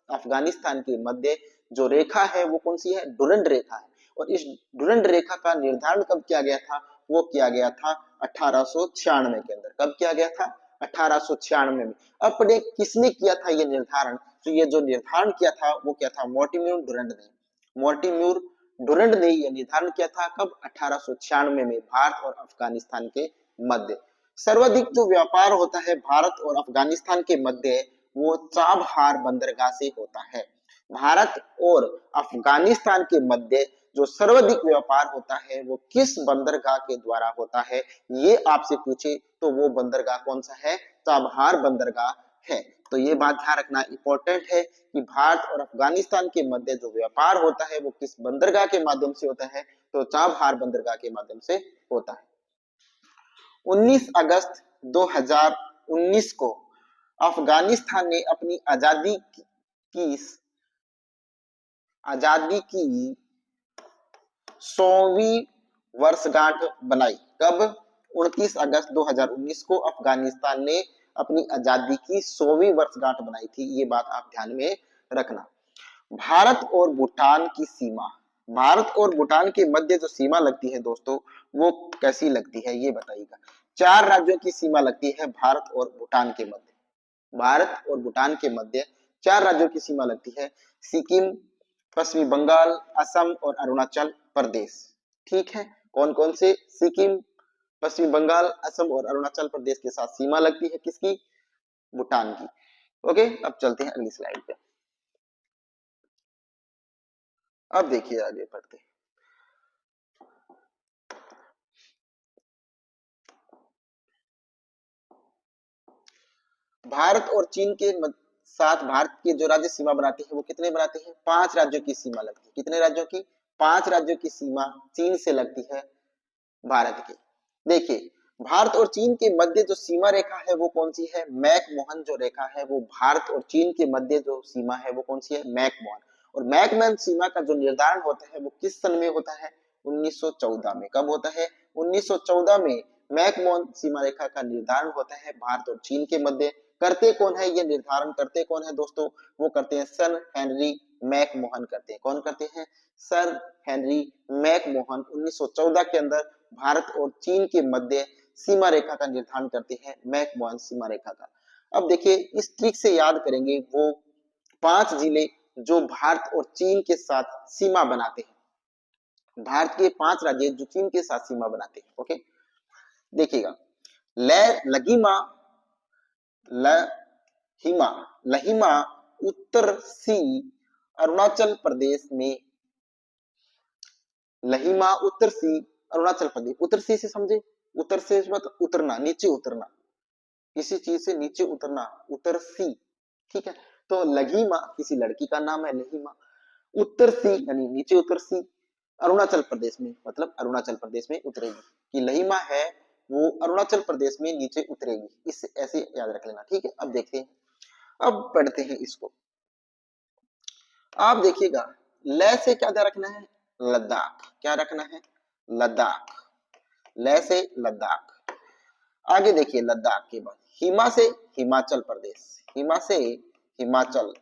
अफगानिस्तान के मध्य जो रेखा है वो कौन सी है? डुरंड रेखा है। और इस डुरंड रेखा का निर्धारण कब किया गया था? वो किया गया था 1896 के अंदर। कब किया गया था? 1896 में। अपने किसने किया था ये निर्धारण? तो ये जो निर्धारण किया था वो क्या था? मोर्टिम्यूर डुरंड ने। मोर्टिम्यूर डुरंड ने यह निर्धारण किया था कब? 1896 में भारत और अफगानिस्तान के मध्य। सर्वाधिक जो व्यापार होता है भारत और अफगानिस्तान के मध्य वो चाबहार बंदरगाह से होता है। भारत और अफगानिस्तान के मध्य जो सर्वाधिक व्यापार होता है वो किस बंदरगाह के द्वारा होता है? ये आपसे पूछे तो वो बंदरगाह कौन सा है? चाबहार बंदरगाह है। तो ये बात ध्यान रखना इंपॉर्टेंट है कि भारत और अफगानिस्तान के मध्य जो व्यापार होता है वो किस बंदरगाह के माध्यम से होता है? तो चाबहार बंदरगाह के माध्यम से होता है। 19 अगस्त 2019 को अफगानिस्तान ने अपनी आजादी की 100वीं वर्षगांठ बनाई। कब? 29 अगस्त 2019 को अफगानिस्तान ने अपनी आजादी की 100वीं वर्षगांठ बनाई थी। ये बात आप ध्यान में रखना। भारत और भूटान की सीमा। भारत और भूटान के मध्य जो सीमा लगती है दोस्तों वो कैसी लगती है ये बताइएगा। 4 राज्यों की सीमा लगती है भारत और भूटान के मध्य। भारत और भूटान के मध्य 4 राज्यों की सीमा लगती है, सिक्किम, पश्चिमी बंगाल, असम और अरुणाचल प्रदेश। ठीक है। कौन कौन से? सिक्किम, पश्चिमी बंगाल, असम और अरुणाचल प्रदेश के साथ सीमा लगती है किसकी? भूटान की। ओके। अब चलते हैं अगली स्लाइड पे। अब देखिए आगे बढ़ते हैं। भारत और चीन के साथ भारत के जो राज्य सीमा बनाते हैं वो कितने बनाते हैं? 5 राज्यों की सीमा लगती है। कितने राज्यों की? 5 राज्यों की सीमा चीन से लगती है भारत की। देखिए, भारत और चीन के मध्य जो सीमा रेखा है वो कौन सी है? मैकमोहन जो रेखा है वो भारत और चीन के मध्य जो सीमा है वो कौन सी है? मैकमोहन। और मैकमोहन सीमा का जो निर्धारण होता है वो किस सन में होता है? 1914 में। कब होता है? 1914 में मैकमोहन सीमा रेखा का निर्धारण होता है भारत और चीन के मध्य। करते कौन है ये निर्धारण? करते कौन है दोस्तों? वो करते हैं सर हेनरी मैकमोहन करते हैं। कौन करते हैं? सर हेनरी मैकमोहन 1914 के अंदर भारत और चीन के मध्य सीमा रेखा का निर्धारण करते हैं, मैकमोहन सीमा रेखा का। अब देखिए, इस ट्रिक से याद करेंगे वो 5 जिले जो भारत और चीन के साथ सीमा बनाते हैं। भारत के 5 राज्य जो चीन के साथ सीमा बनाते हैं। ओके, देखिएगा, लगिमा, लहिमा, लहिमा उत्तर सी अरुणाचल प्रदेश में। लहिमा उत्तर सी अरुणाचल प्रदेश। उत्तर सी से समझे? उत्तर से मतलब उतरना, नीचे उतरना, किसी चीज से नीचे उतरना, उत्तर सी। ठीक है, तो लघिमा किसी लड़की का नाम है, लघिमा। उत्तर सी यानी नीचे उत्तर सी, अरुणाचल प्रदेश में, मतलब अरुणाचल प्रदेश में उतरेगी। कि लहिमा है वो अरुणाचल प्रदेश में नीचे उतरेगी, इस ऐसे याद रख लेना। ठीक है, अब देखते हैं, अब पढ़ते हैं इसको। आप देखिएगा, ल से क्या ध्यान रखना है? लद्दाख। क्या रखना है? लद्दाख। ल से लद्दाख। आगे देखिए, लद्दाख के बाद हिमा से हिमाचल प्रदेश। हिमा से हिमाचल,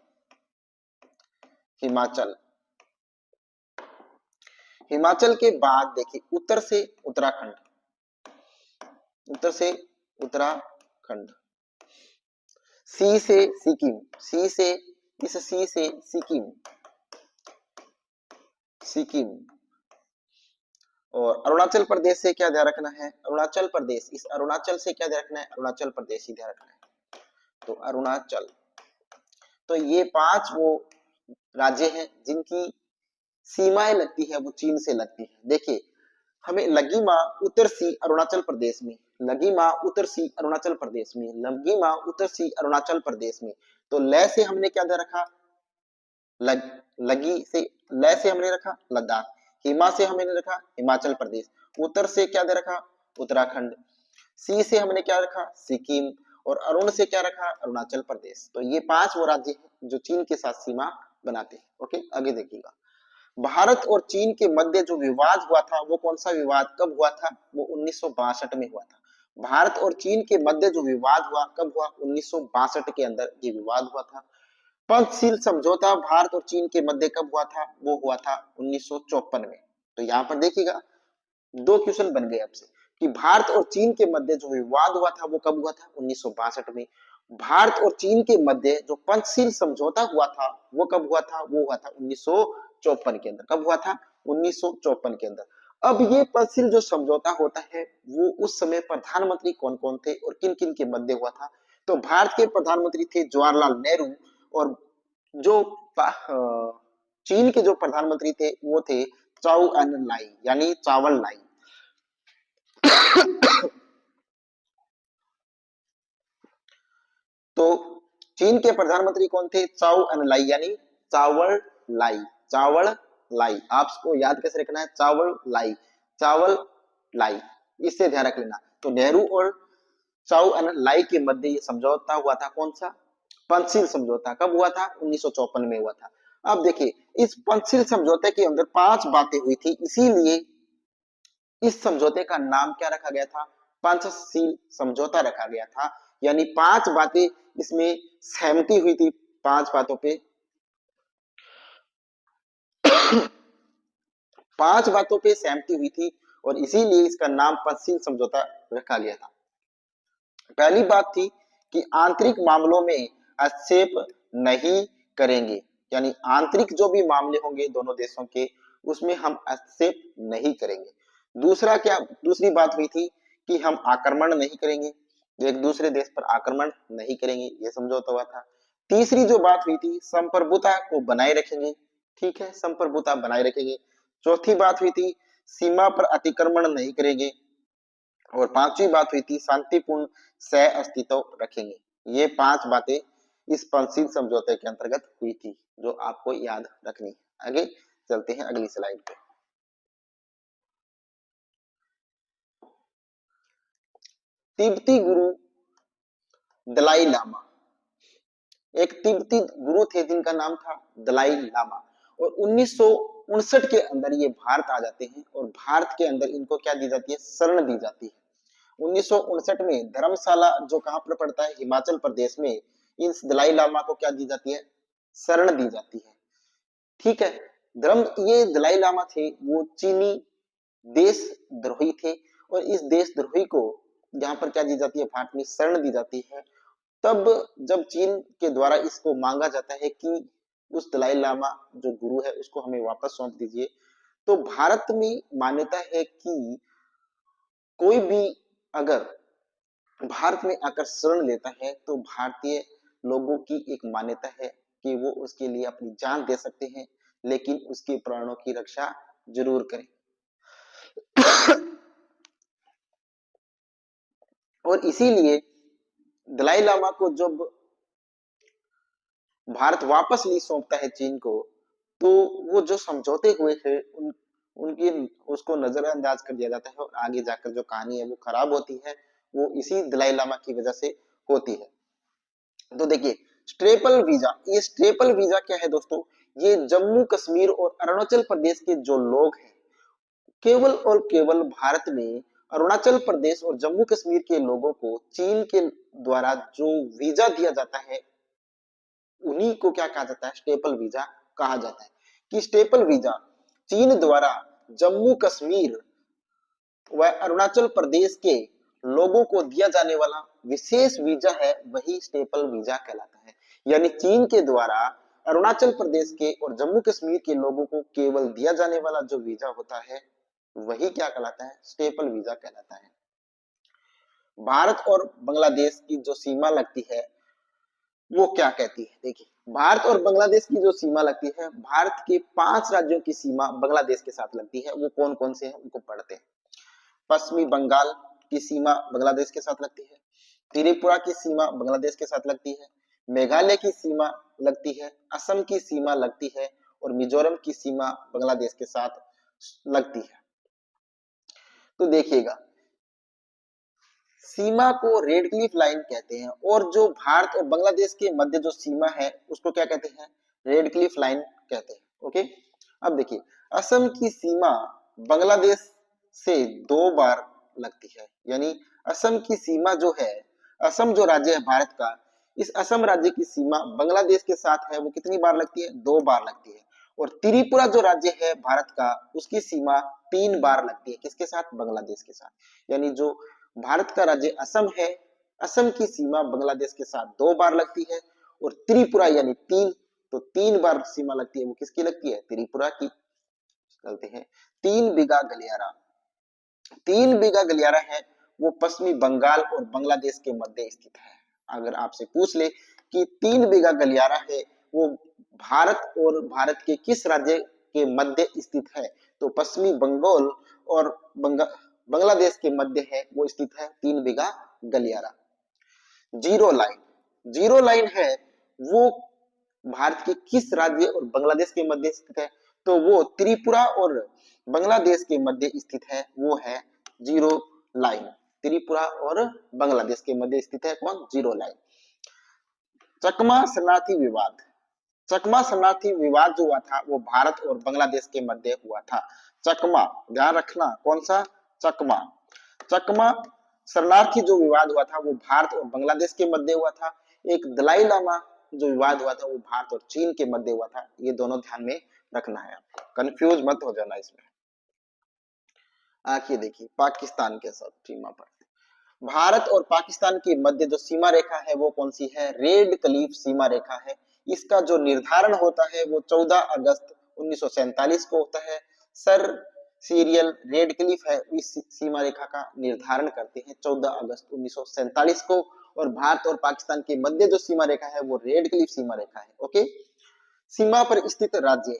हिमाचल। हिमाचल के बाद देखिए उत्तर से उत्तराखंड, उत्तर से उत्तराखंड। सी से सिक्किम, सी से, इस सी से सिक्किम, सिक्किम। और अरुणाचल प्रदेश से क्या ध्यान रखना है? अरुणाचल प्रदेश, इस अरुणाचल से क्या ध्यान रखना है? अरुणाचल प्रदेश ही ध्यान रखना है, तो अरुणाचल। तो ये 5 वो राज्य हैं जिनकी सीमाएं लगती है वो चीन से लगती है। देखिए, हमें लगी माँ उत्तर सी अरुणाचल प्रदेश में, लगी माँ उत्तर सी अरुणाचल प्रदेश में, लगी माँ उत्तर सी अरुणाचल प्रदेश में। तो ल से हमने क्या दे रखा? लग, लगी से, ल से हमने रखा लद्दाख। हिमा से हमने रखा हिमाचल प्रदेश। उत्तर से क्या दे रखा? उत्तराखंड। सी से हमने क्या रखा? सिक्किम। और अरुण से क्या रखा? अरुणाचल प्रदेश। तो ये 5 वो राज्य हैं जो चीन के साथ सीमा बनाते हैं। ओके, आगे देखिएगा, भारत और चीन के मध्य जो विवाद हुआ था वो कौन सा विवाद, कब हुआ था? वो 1962 में हुआ था। भारत और चीन के मध्य जो विवाद हुआ कब हुआ? 1962 के अंदर ये विवाद हुआ था। पंचशील समझौता भारत और चीन के मध्य कब हुआ था? वो हुआ था 1954 में। तो यहाँ पर देखिएगा, 2 क्वेश्चन बन गए आपसे कि भारत और चीन के मध्य जो विवाद हुआ था वो कब हुआ था? 1962 में। भारत और चीन के मध्य जो पंचशील समझौता हुआ था वो कब हुआ था? वो हुआ था 1954 के अंदर। कब हुआ था? 1954 के अंदर। अब ये पंचशील जो समझौता होता है वो उस समय प्रधानमंत्री कौन कौन थे और किन किन के मध्य हुआ था? तो भारत के प्रधानमंत्री थे जवाहरलाल नेहरू, और जो चीन के जो प्रधानमंत्री थे वो थे चाउ एन लाई, यानी चावल लाई। तो चीन के प्रधानमंत्री कौन थे? चाउ एन लाई, यानी चावल लाई, चावल लाई। आपको याद कैसे रखना है? चावल लाई, चावल लाई, इससे ध्यान रख लेना। तो नेहरू और चाउ एन लाई के मध्य ये समझौता हुआ था, कौन सा? पंचशील समझौता। कब हुआ था? 1954 में हुआ था। अब देखिए, इस पंचशील समझौते के अंदर 5 बातें हुई थी, इसीलिए इस समझौते का नाम क्या रखा गया था? पंचशील समझौता रखा गया था। यानी 5 बातें इसमें सहमति हुई थी, 5 बातों पे, 5 बातों पे सहमति हुई थी, और इसीलिए इसका नाम पंचशील समझौता रखा गया था। पहली बात थी कि आंतरिक मामलों में हस्तक्षेप नहीं करेंगे, यानी आंतरिक जो भी मामले होंगे दोनों देशों के उसमें हम हस्तक्षेप नहीं करेंगे। दूसरा क्या, दूसरी बात हुई थी कि हम आक्रमण नहीं करेंगे, एक दूसरे देश पर आक्रमण नहीं करेंगे, ये समझौता हुआ था। तीसरी जो बात हुई थी, संप्रभुता को बनाए रखेंगे। ठीक है, संप्रभुता बनाए रखेंगे। चौथी बात हुई थी, सीमा पर अतिक्रमण नहीं करेंगे। और 5वीं बात हुई थी, शांतिपूर्ण सह अस्तित्व रखेंगे। ये 5 बातें इस पंचशील समझौते के अंतर्गत हुई थी, जो आपको याद रखनी है। आगे चलते हैं अगली स्लाइड पे। तिब्बती गुरु दलाई लामा, एक तिब्बती गुरु थे जिनका नाम था दलाई लामा, और 1959 के अंदर ये भारत आ जाते हैं, और भारत के अंदर इनको क्या दी जाती है, शरण दी जाती है। 1959 में धर्मशाला, जो कहां पर पड़ता है, हिमाचल प्रदेश में, इस दलाई लामा को क्या दी जाती है, शरण दी जाती है। ठीक है। धर्म ये दलाई लामा थे, वो चीनी देशद्रोही थे, और इस देशद्रोही को जहां पर क्या दी जाती है, भारत में शरण दी जाती है। तब जब चीन के द्वारा इसको मांगा जाता है कि उस दलाई लामा जो गुरु है उसको हमें वापस सौंप दीजिए, तो भारत में मान्यता है कि कोई भी अगर भारत में आकर शरण लेता है तो भारतीय लोगों की एक मान्यता है कि वो उसके लिए अपनी जान दे सकते हैं, लेकिन उसके प्राणों की रक्षा जरूर करें। और इसीलिए दलाई लामा को जब भारत वापस नहीं सौंपता है चीन को, तो वो जो समझौते हुए थे उनकी उसको नजरअंदाज कर दिया जाता है, और आगे जाकर जो कहानी है वो खराब होती है, वो इसी दलाई लामा की वजह से होती है। तो देखिए, स्टेपल वीजा, ये स्टेपल वीजा क्या है दोस्तों, ये जम्मू कश्मीर और अरुणाचल प्रदेश के जो लोग हैं, केवल और केवल भारत में अरुणाचल प्रदेश और जम्मू कश्मीर के लोगों को चीन के द्वारा जो वीजा दिया जाता है, उन्हीं को क्या कहा जाता है, स्टेपल वीजा कहा जाता है। कि स्टेपल वीजा चीन द्वारा जम्मू कश्मीर व अरुणाचल प्रदेश के लोगों को दिया जाने वाला विशेष वीजा है, वही स्टेपल वीजा कहलाता है। यानी चीन के द्वारा अरुणाचल प्रदेश के और जम्मू कश्मीर के लोगों को केवल दिया जाने वाला जो वीजा होता है, वही क्या कहलाता है, स्टेपल वीजा कहलाता है। भारत और बांग्लादेश की जो सीमा लगती है वो क्या कहती है, देखिए, भारत और बांग्लादेश की जो सीमा लगती है, भारत के 5 राज्यों की सीमा बांग्लादेश के साथ लगती है। वो कौन कौन से हैं उनको पढ़ते हैं। पश्चिमी बंगाल की सीमा बांग्लादेश के साथ लगती है, त्रिपुरा की सीमा बांग्लादेश के साथ लगती है, मेघालय की सीमा लगती है, असम की सीमा लगती है, और मिजोरम की सीमा बांग्लादेश के साथ लगती है। तो देखिएगा, सीमा को रेड क्लिफ लाइन कहते हैं, और जो भारत और बांग्लादेश के मध्य जो सीमा है उसको क्या कहते हैं, रेड क्लिफ लाइन कहते हैं। ओके। अब देखिए, असम की सीमा बांग्लादेश से 2 बार लगती है। यानी असम की सीमा जो है, असम जो राज्य है भारत का, इस असम राज्य की सीमा बांग्लादेश के साथ है, वो कितनी बार लगती है, 2 बार लगती है। और त्रिपुरा जो राज्य है भारत का, उसकी सीमा 3 बार लगती है, किसके साथ, बांग्लादेश के साथ। यानी जो भारत का राज्य असम है, असम की सीमा बांग्लादेश के साथ 2 बार लगती है, और त्रिपुरा यानी 3, तो 3 बार सीमा लगती है, वो किसकी लगती है, त्रिपुरा की। चलते हैं, 3 बीघा गलियारा, 3 बीघा गलियारा है, वो पश्चिमी बंगाल और बांग्लादेश के मध्य स्थित है। अगर आपसे पूछ ले कि 3 बीघा गलियारा है, वो भारत और भारत के किस राज्य के मध्य स्थित है, तो पश्चिमी बंगाल और बांग्लादेश के मध्य है, वो स्थित है 3 बीघा गलियारा। जीरो लाइन, जीरो लाइन है, वो भारत के किस राज्य और बांग्लादेश के मध्य स्थित है, तो वो त्रिपुरा और बांग्लादेश के मध्य स्थित है, वो है जीरो लाइन। त्रिपुरा और बांग्लादेश के मध्य स्थित है कौन, जीरो लाइन। चकमा शरणार्थी विवाद, चकमा शरणार्थी विवाद जो हुआ था वो भारत और बांग्लादेश के मध्य हुआ था। चकमा, ध्यान रखना, कौन सा, चकमा। चकमा शरणार्थी जो विवाद हुआ था वो भारत और बांग्लादेश के मध्य हुआ था। एक दलाई लामा जो विवाद हुआ था वो भारत और चीन के मध्य हुआ था। ये दोनों ध्यान में रखना है, कंफ्यूज मत हो जाना इसमें। आखिर देखिए, पाकिस्तान के साथ सीमा पर, भारत और पाकिस्तान के मध्य जो सीमा रेखा है वो कौन सी है, रेड क्लिफ सीमा रेखा है। इसका जो निर्धारण होता है वो 14 अगस्त 1947 को होता है। सर सीरियल रेड क्लिफ है, इस सीमा रेखा का निर्धारण करते हैं 14 अगस्त 1947 को। और भारत और पाकिस्तान के मध्य जो सीमा रेखा है वो रेड क्लिफ सीमा रेखा है। ओके। सीमा पर स्थित राज्य,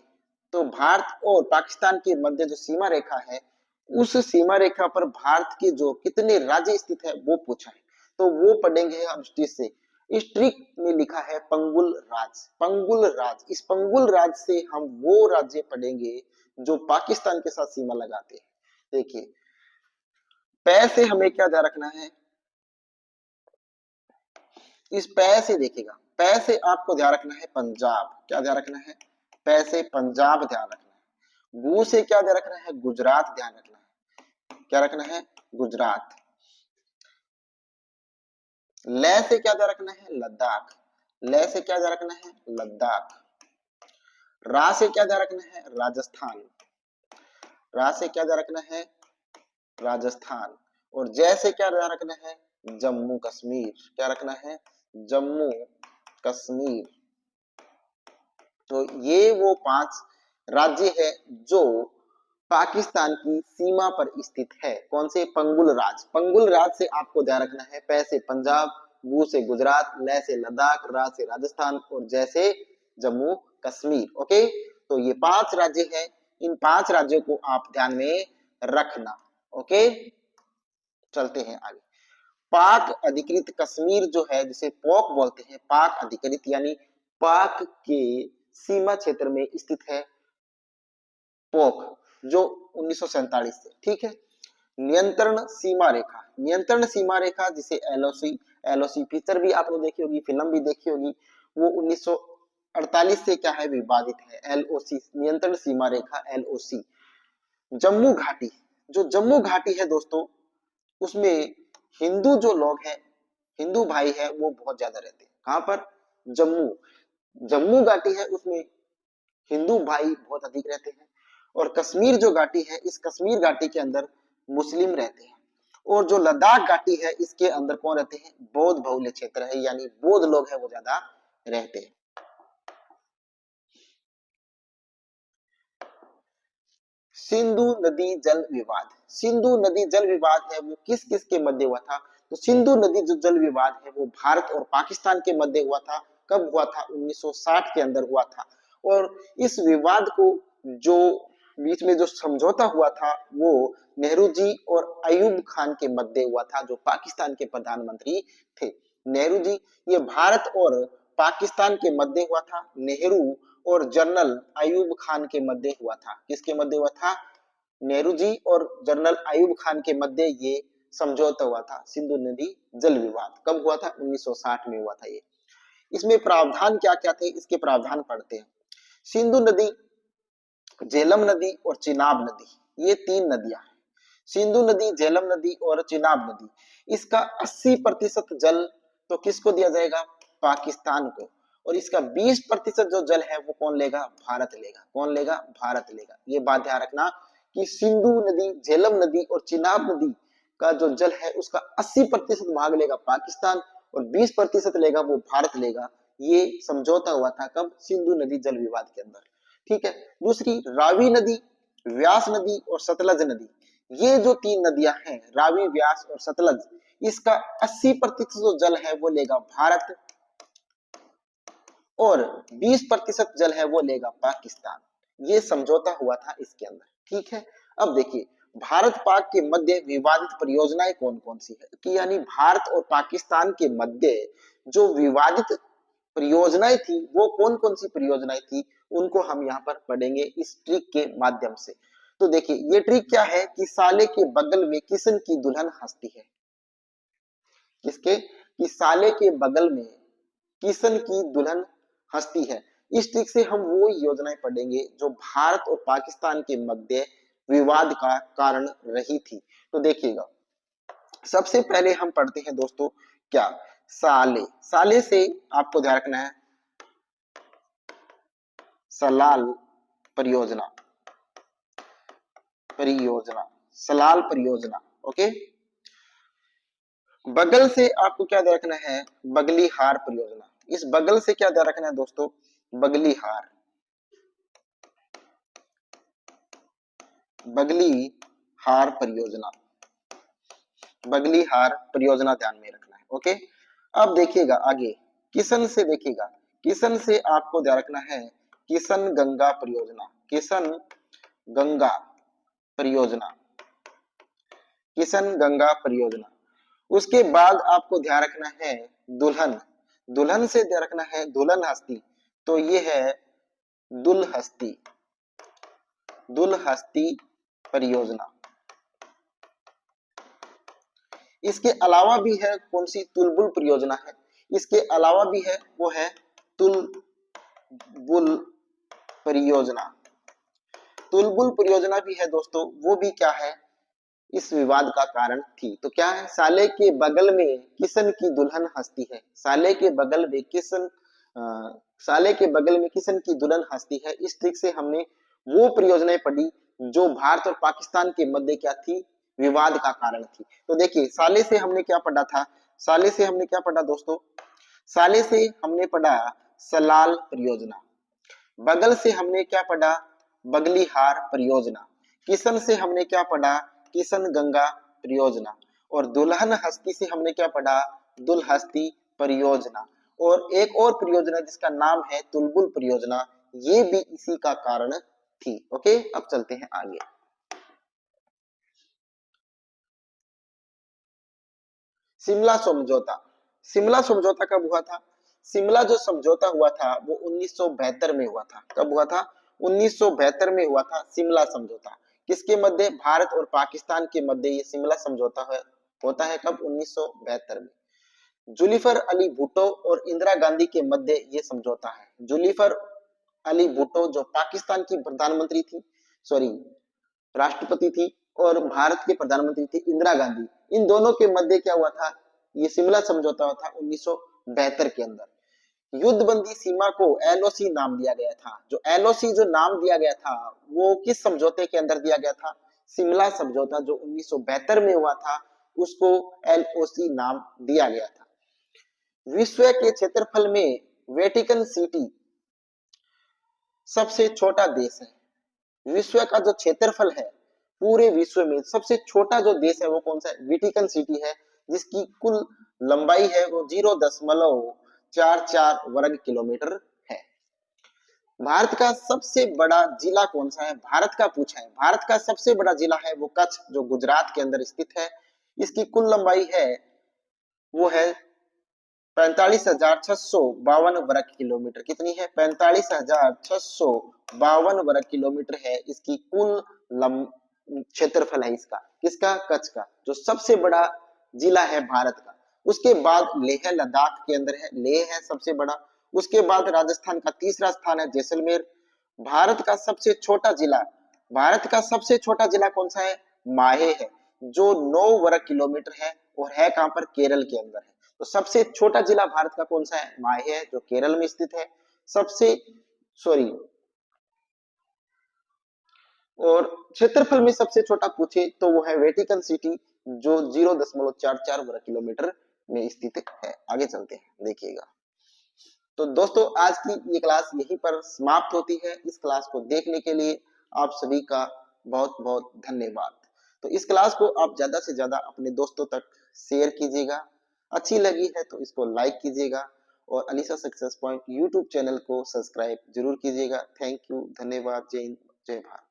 तो भारत और पाकिस्तान के मध्य जो सीमा रेखा है, उस सीमा रेखा पर भारत के जो कितने राज्य स्थित है वो पूछा है, तो वो पढ़ेंगे हम हिस्ट्री से। इस ट्रिक में लिखा है पंगुल राज। पंगुल राज, इस पंगुल राज से हम वो राज्य पढ़ेंगे जो पाकिस्तान के साथ सीमा लगाते हैं। देखिए, पै से हमें क्या ध्यान रखना है, इस पै से देखिएगा, पै से आपको ध्यान रखना है पंजाब। क्या ध्यान रखना है, पै से पंजाब ध्यान रखना है। गु से क्या ध्यान रखना है, गुजरात ध्यान रखना है। क्या रखना है, गुजरात। लय से क्या ध्यान रखना है, लद्दाख। लय से क्या ध्यान रखना है, लद्दाख। रा से क्या ध्यान रखना है, राजस्थान। रा से क्या ध्यान रखना है, राजस्थान। और जय से क्या ध्यान रखना है, जम्मू कश्मीर। क्या रखना है, जम्मू कश्मीर। तो ये वो 5 राज्य है जो पाकिस्तान की सीमा पर स्थित है। कौन से, पंगुल राज। पंगुल राज से आपको ध्यान रखना है, पै से पंजाब, गु से गुजरात, लय से लद्दाख, रा से राजस्थान और जय से जम्मू कश्मीर। ओके, तो ये 5 राज्य हैं, इन 5 राज्यों को आप ध्यान में रखना। ओके, चलते हैं आगे। पाक अधिकृत कश्मीर जो है, जिसे पॉक बोलते हैं, पाक अधिकृत यानी पाक के सीमा क्षेत्र में स्थित है पोक, जो 1947 से, ठीक है। नियंत्रण सीमा रेखा, नियंत्रण सीमा रेखा जिसे एलओसी, एलओसी पिक्चर भी आपने देखी होगी, फिल्म भी देखी होगी, वो 1948 से क्या है, विवादित है। एलओसी, नियंत्रण सीमा रेखा, एलओसी। जम्मू घाटी, जो जम्मू घाटी है दोस्तों, उसमें हिंदू जो लोग हैं, हिंदू भाई है, वो बहुत ज्यादा रहते हैं। कहां पर, जम्मू, जम्मू घाटी है, उसमें हिंदू भाई बहुत अधिक रहते हैं। और कश्मीर जो घाटी है, इस कश्मीर घाटी के अंदर मुस्लिम रहते हैं। और जो लद्दाख घाटी है, इसके अंदर कौन रहते हैं, बौद्ध बहुल्य क्षेत्र है, यानी बौद्ध लोग हैं वो ज्यादा रहते हैं। सिंधु नदी जल विवाद, सिंधु नदी जल विवाद है वो किस किस के मध्य हुआ था, तो सिंधु नदी जो जल विवाद है वो भारत और पाकिस्तान के मध्य हुआ था। कब हुआ था, 1960 के अंदर हुआ था। और इस विवाद को जो बीच में जो समझौता हुआ था, वो नेहरू जी और अयूब खान के मध्य हुआ था, जो पाकिस्तान के प्रधानमंत्री थे। नेहरू जी, ये भारत और पाकिस्तान के मध्य हुआ था। नेहरू और जनरल अयूब खान के मध्य हुआ था। किसके मध्य हुआ था, नेहरू जी और जनरल अयूब खान के मध्य ये समझौता हुआ था, सिंधु नदी जल विवाद। कब हुआ था, 1960 में हुआ था ये। इसमें प्रावधान क्या क्या थे, इसके प्रावधान पढ़ते हैं। सिंधु नदी, झेलम नदी और चिनाब नदी, ये 3 नदियां हैं। सिंधु नदी, झेलम नदी और चिनाब नदी। इसका 80% जल तो किसको दिया जाएगा, पाकिस्तान को। और इसका 20% जो जल है वो कौन लेगा, भारत लेगा। कौन लेगा, भारत लेगा। ये बात ध्यान रखना कि सिंधु नदी, झेलम नदी और चिनाब नदी का जो जल है उसका 80% भाग लेगा पाकिस्तान और 20% लेगा वो भारत लेगा। ये समझौता हुआ था कब, सिंधु नदी जल विवाद के अंदर, ठीक है। दूसरी, रावी नदी, व्यास नदी और सतलज नदी। ये जो 3 नदियां हैं, रावी, व्यास और सतलज, इसका 80% जो जल है वो लेगा भारत और 20% जल है वो लेगा पाकिस्तान। ये समझौता हुआ था इसके अंदर, ठीक है। अब देखिए, भारत पाक के मध्य विवादित परियोजनाएं कौन कौन सी है, कि यानी भारत और पाकिस्तान के मध्य जो विवादित परियोजनाएं थी वो कौन कौन सी परियोजनाएं थी, उनको हम यहाँ पर पढ़ेंगे इस ट्रिक के माध्यम से। तो देखिए, ये ट्रिक क्या है कि साले के बगल में किशन की दुल्हन हंसती है। किसके, कि साले के बगल में किशन की दुल्हन हंसती है। इस ट्रिक से हम वो योजनाएं पढ़ेंगे जो भारत और पाकिस्तान के मध्य विवाद का कारण रही थी। तो देखिएगा, सबसे पहले हम पढ़ते हैं दोस्तों क्या, साले। साले से आपको ध्यान रखना है सलाल परियोजना, परियोजना, सलाल परियोजना। ओके, बगल से आपको क्या ध्यान रखना है, बगली हार परियोजना। इस बगल से क्या ध्यान रखना है दोस्तों, बगली हार, बगली हार परियोजना, बगली हार परियोजना ध्यान में रखना है। ओके, अब देखिएगा आगे, किशन से देखिएगा, किशन से आपको ध्यान रखना है किशन गंगा परियोजना, किशन गंगा परियोजना, किशन गंगा परियोजना। उसके बाद आपको ध्यान रखना है दुल्हन, दुल्हन से रखना है दुल्हन हस्ती, तो ये है दुलहस्ती, दुलहस्ती परियोजना। इसके अलावा भी है कौन सी, तुलबुल परियोजना है। इसके अलावा भी है, वो है तुलबुल परियोजना। तुलबुल परियोजना भी है दोस्तों, वो भी क्या है, इस विवाद का कारण थी। तो क्या है, साले के बगल में किशन की दुल्हन हंसती है, साले के बगल में किशन, साले के बगल में किशन की दुल्हन हंसती है। इस ट्रिक से हमने वो परियोजनाएं पढ़ी जो भारत और पाकिस्तान के मध्य क्या थी, विवाद का कारण थी। तो देखिए, साले से हमने क्या पढ़ा था, साले से हमने क्या पढ़ा दोस्तों, साले से हमने पढ़ा सलाल परियोजना। बगल से हमने क्या पढ़ा, बगलीहार परियोजना। किशन से हमने क्या पढ़ा, किशन गंगा परियोजना। और दुल्हन हस्ती से हमने क्या पढ़ा, दुलहस्ती परियोजना। और एक और परियोजना जिसका नाम है तुलबुल परियोजना, ये भी इसी का कारण थी। ओके, अब चलते हैं आगे। शिमला समझौता, शिमला समझौता कब हुआ था, शिमला जो समझौता हुआ था वो 1972 में हुआ था। कब हुआ था, 1972 में हुआ था शिमला समझौता। किसके मध्य, भारत और पाकिस्तान के मध्य ये शिमला समझौता है, होता है कब, 1972 में। जुल्फिकार अली भुट्टो और इंदिरा गांधी के मध्य ये समझौता है। जुल्फिकार अली भुट्टो जो पाकिस्तान की प्रधानमंत्री थी, सॉरी राष्ट्रपति थी, और भारत के प्रधानमंत्री थी इंदिरा गांधी, इन दोनों के मध्य क्या हुआ था, ये शिमला समझौता हुआ था 1972 के अंदर। युद्ध बंदी सीमा को एलओसी नाम दिया गया था। जो एलओसी जो नाम दिया गया था वो किस समझौते के अंदर दिया गया था, शिमला समझौता जो 1972 में हुआ था, उसको एलओसी नाम दिया गया था। विश्व के क्षेत्रफल में वेटिकन सिटी सबसे छोटा देश है। विश्व का जो क्षेत्रफल है पूरे विश्व में सबसे छोटा जो देश है वो कौन सा है, वेटिकन सिटी है, जिसकी कुल लंबाई है वो 0.44 वर्ग किलोमीटर है। भारत का सबसे बड़ा जिला कौन सा है, भारत का पूछा है, भारत का सबसे बड़ा जिला है वो कच्छ, जो गुजरात के अंदर स्थित है। इसकी कुल लंबाई है वो है 45,652 वर्ग किलोमीटर। कितनी है, 45,652 वर्ग किलोमीटर है इसकी कुल क्षेत्रफल है इसका, किसका, कच्छ का, जो सबसे बड़ा जिला है भारत का। उसके बाद लेह लद्दाख के अंदर है, लेह है सबसे बड़ा। उसके बाद राजस्थान का तीसरा स्थान है जैसलमेर। भारत का सबसे छोटा जिला, भारत का सबसे छोटा जिला कौन सा है, माहे है, जो 9 वर्ग किलोमीटर है, और है कहां पर, केरल के अंदर है। तो सबसे छोटा जिला भारत का कौन सा है, माहे है, जो केरल में स्थित है। सबसे, सॉरी, और क्षेत्रफल में सबसे छोटा पूछे तो वो है वेटिकन सिटी, जो 0.44 वर्ग किलोमीटर में स्थित है। आगे चलते हैं, देखिएगा। तो दोस्तों, आज की ये क्लास यहीं पर समाप्त होती है। इस क्लास को देखने के लिए आप सभी का बहुत बहुत धन्यवाद। तो इस क्लास को आप ज्यादा से ज्यादा अपने दोस्तों तक शेयर कीजिएगा। अच्छी लगी है तो इसको लाइक कीजिएगा, और Alisha success point YouTube channel को सब्सक्राइब जरूर कीजिएगा। थैंक यू, धन्यवाद, जय हिंद, जय भारत।